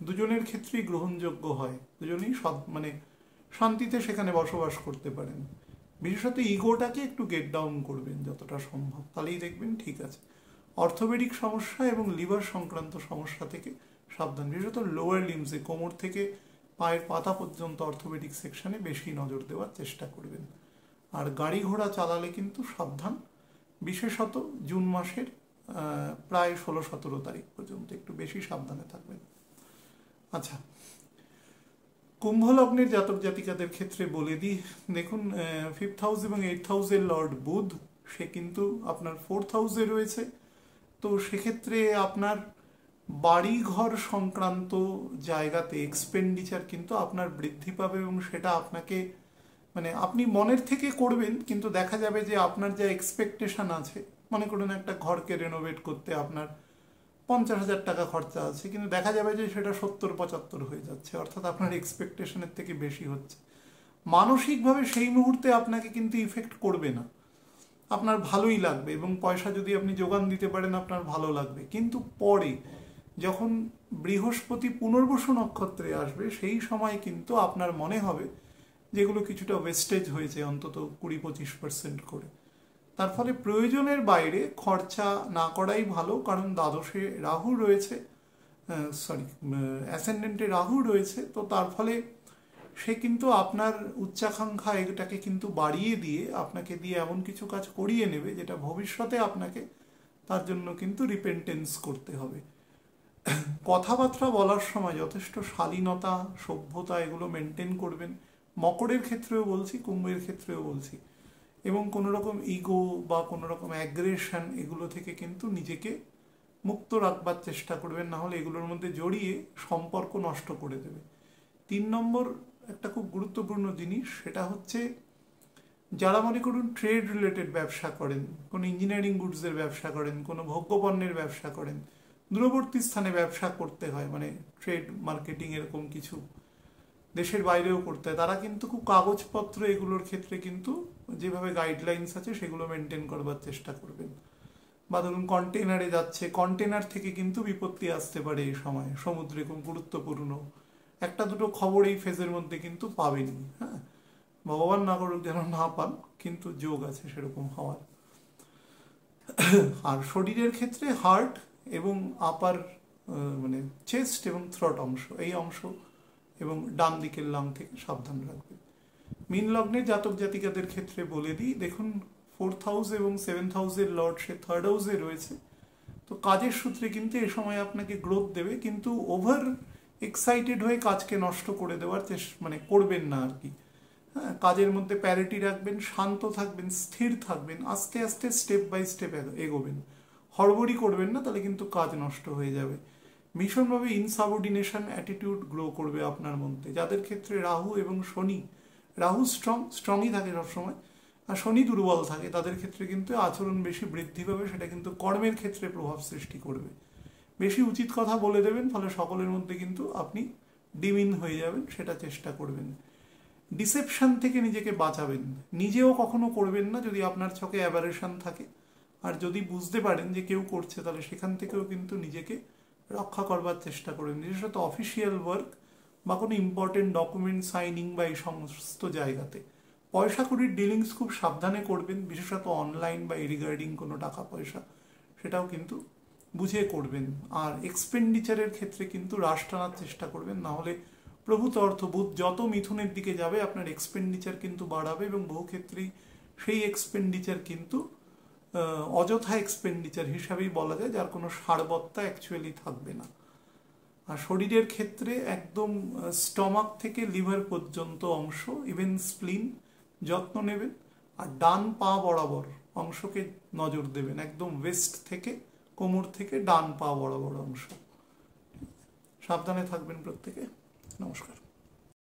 দুজনের ক্ষেত্রেই গ্রহণযোগ্য হয়, দুজনেই মানে শান্তিতে সেখানে বসবাস করতে পারেন। বিশেষত ইগোটাকে একটু গেট ডাউন করবেন যতটা সম্ভব, তাহলেই দেখবেন ঠিক আছে। অর্থোপেডিক সমস্যা এবং লিভার সংক্রান্ত সমস্যা থেকে সাবধান, বিশেষত লোয়ার লিমসে, কোমর থেকে পায়ের পাতা পর্যন্ত অর্থোপেডিক সেকশনে বেশি নজর দেওয়ার চেষ্টা করবেন। আর গাড়ি ঘোড়া চালালে কিন্তু সাবধান, বিশেষত জুন মাসের প্রায় 16-17 তারিখ পর্যন্ত একটু বেশি সাবধানে থাকবেন। আচ্ছা, কুম্ভ লগ্নের জাতক জাতিকাদের ক্ষেত্রে বলে দিই, দেখুন 5th হাউস এবং 8th হাউসের লর্ড বুধ, সে কিন্তু আপনার 4th হাউসে রয়েছে। তো সেক্ষেত্রে আপনার বাড়ি ঘর সংক্রান্ত জায়গাতে এক্সপেন্ডিচার কিন্তু আপনার বৃদ্ধি পাবে, এবং সেটা আপনাকে মানে আপনি মনের থেকে করবেন, কিন্তু দেখা যাবে যে আপনার যা এক্সপেকটেশন আছে, মনে করুন একটা ঘরকে রেনোভেট করতে আপনার 50,000 টাকা খরচা আছে, কিন্তু দেখা যাবে যে সেটা 70-75 হয়ে যাচ্ছে, অর্থাৎ আপনার এক্সপেকটেশনের থেকে বেশি হচ্ছে। মানসিকভাবে সেই মুহূর্তে আপনাকে কিন্তু ইফেক্ট করবে না, আপনার ভালোই লাগবে, এবং পয়সা যদি আপনি যোগান দিতে পারেন আপনার ভালো লাগবে। কিন্তু পরে যখন বৃহস্পতি পুনর্বসু নক্ষত্রে আসবে, সেই সময় কিন্তু আপনার মনে হবে যেগুলো কিছুটা ওয়েস্টেজ হয়েছে, অন্তত 20-25% করে। তার ফলে প্রয়োজনের বাইরে খরচা না করাই ভালো, কারণ দ্বাদশে রাহু রয়েছে, অ্যাসেন্ডেন্টে রাহু রয়েছে। তো তার ফলে সে কিন্তু আপনার উচ্চাকাঙ্ক্ষা এটাকে কিন্তু বাড়িয়ে দিয়ে আপনাকে দিয়ে এমন কিছু কাজ করিয়ে নেবে যেটা ভবিষ্যতে আপনাকে তার জন্য কিন্তু রিপেন্টেন্স করতে হবে। কথাবার্তা বলার সময় যথেষ্ট শালীনতা, সভ্যতা এগুলো মেনটেন করবেন। মকরের ক্ষেত্রেও বলছি, কুম্ভের ক্ষেত্রেও বলছি। এবং কোনো রকম ইগো বা কোনো রকম অ্যাগ্রেশন এগুলো থেকে কিন্তু নিজেকে মুক্ত রাখবার চেষ্টা করবেন, না হলে এগুলোর মধ্যে জড়িয়ে সম্পর্ক নষ্ট করে দেবে। 3 নম্বর একটা খুব গুরুত্বপূর্ণ জিনিস, সেটা হচ্ছে যারা মনে করুন ট্রেড রিলেটেড ব্যবসা করেন, কোনো ইঞ্জিনিয়ারিং গুডসের ব্যবসা করেন, কোনো ভোগ্যপণ্যের ব্যবসা করেন, দূরবর্তী স্থানে ব্যবসা করতে হয়, মানে ট্রেড মার্কেটিং এরকম কিছু দেশের বাইরেও করতে হয়, তারা কিন্তু খুব কাগজপত্র এগুলোর ক্ষেত্রে কিন্তু যেভাবে গাইডলাইন্স আছে সেগুলো মেনটেন করবার চেষ্টা করবেন। বা ধরুন কন্টেনারে যাচ্ছে, কন্টেনার থেকে কিন্তু বিপত্তি আসতে পারে এই সময়, সমুদ্রে খুব গুরুত্বপূর্ণ একটা দুটো খবর এই ফেজের মধ্যে কিন্তু পাবেনই। হ্যাঁ, ভগবান না করুক যেন না পান, কিন্তু যোগ আছে সেরকম হওয়ার। আর শরীরের ক্ষেত্রে হার্ট এবং আপার মানে চেস্ট এবং থ্রট অংশ, এই অংশ এবং ডান দিকের লাং থেকে সাবধান রাখবে। মীন লগ্নের জাতক জাতিকাদের ক্ষেত্রে বলে দিই, দেখুন 4th হাউস এবং 7th হাউসের লর্ড সে 3rd হাউসে রয়েছে। তো কাজের সূত্রে কিন্তু এ সময় আপনাকে গ্রোথ দেবে, কিন্তু ওভার এক্সাইটেড হয়ে কাজকে নষ্ট করে দেওয়ার মানে করবেন না আর কি। হ্যাঁ, কাজের মধ্যে প্যারিটি রাখবেন, শান্ত থাকবেন, স্থির থাকবেন, আস্তে আস্তে স্টেপ বাই স্টেপ এগোবেন, হড়বড়ি করবেন না, তাহলে কিন্তু কাজ নষ্ট হয়ে যাবে। ভীষণভাবে ইনসাবঅর্ডিনেশন অ্যাটিটিউড গ্রো করবে আপনার মধ্যে। যাদের ক্ষেত্রে রাহু এবং শনি, রাহু স্ট্রংই থাকে সবসময়, আর শনি দুর্বল থাকে, তাদের ক্ষেত্রে কিন্তু আচরণ বেশি বৃদ্ধি পাবে, সেটা কিন্তু কর্মের ক্ষেত্রে প্রভাব সৃষ্টি করবে। বেশি উচিত কথা বলে দেবেন, ফলে সকলের মধ্যে কিন্তু আপনি ডিমিন হয়ে যাবেন, সেটা চেষ্টা করবেন। ডিসেপশন থেকে নিজেকে বাঁচাবেন, নিজেও কখনো করবেন না যদি আপনার চোখে অ্যাবারেশন থাকে, আর যদি বুঝতে পারেন যে কেউ করছে তাহলে সেখান থেকেও কিন্তু নিজেকে রক্ষা করবার চেষ্টা করবেন। বিশেষত অফিসিয়াল ওয়ার্ক বা কোনো ইম্পর্টেন্ট ডকুমেন্ট সাইনিং বা এই সমস্ত জায়গাতে পয়সা কড়ির ডিলিংস খুব সাবধানে করবেন, বিশেষত অনলাইন বা রিগার্ডিং কোনো টাকা পয়সা, সেটাও কিন্তু বুঝে করবেন। আর এক্সপেন্ডিচারের ক্ষেত্রে কিন্তু হ্রাস টানার চেষ্টা করবেন, না হলে প্রভূত অর্থ বুধ যত মিথুনের দিকে যাবে আপনার এক্সপেন্ডিচার কিন্তু বাড়াবে, এবং বহু ক্ষেত্রেই সেই এক্সপেন্ডিচার কিন্তু অযথা এক্সপেন্ডিচার হিসাবেই বলা যায়, যার কোনো সারবত্তা অ্যাকচুয়ালি থাকবে না। আর শরীরের ক্ষেত্রে একদম স্টমাক থেকে লিভার পর্যন্ত অংশ, ইভেন স্প্লিন যত্ন নেবেন। আর ডান পা বরাবর অংশকে নজর দেবেন, একদম ওয়েস্ট থেকে কোমর থেকে ডান পা বরাবর অংশ। সাবধানে থাকবেন প্রত্যেকে। নমস্কার।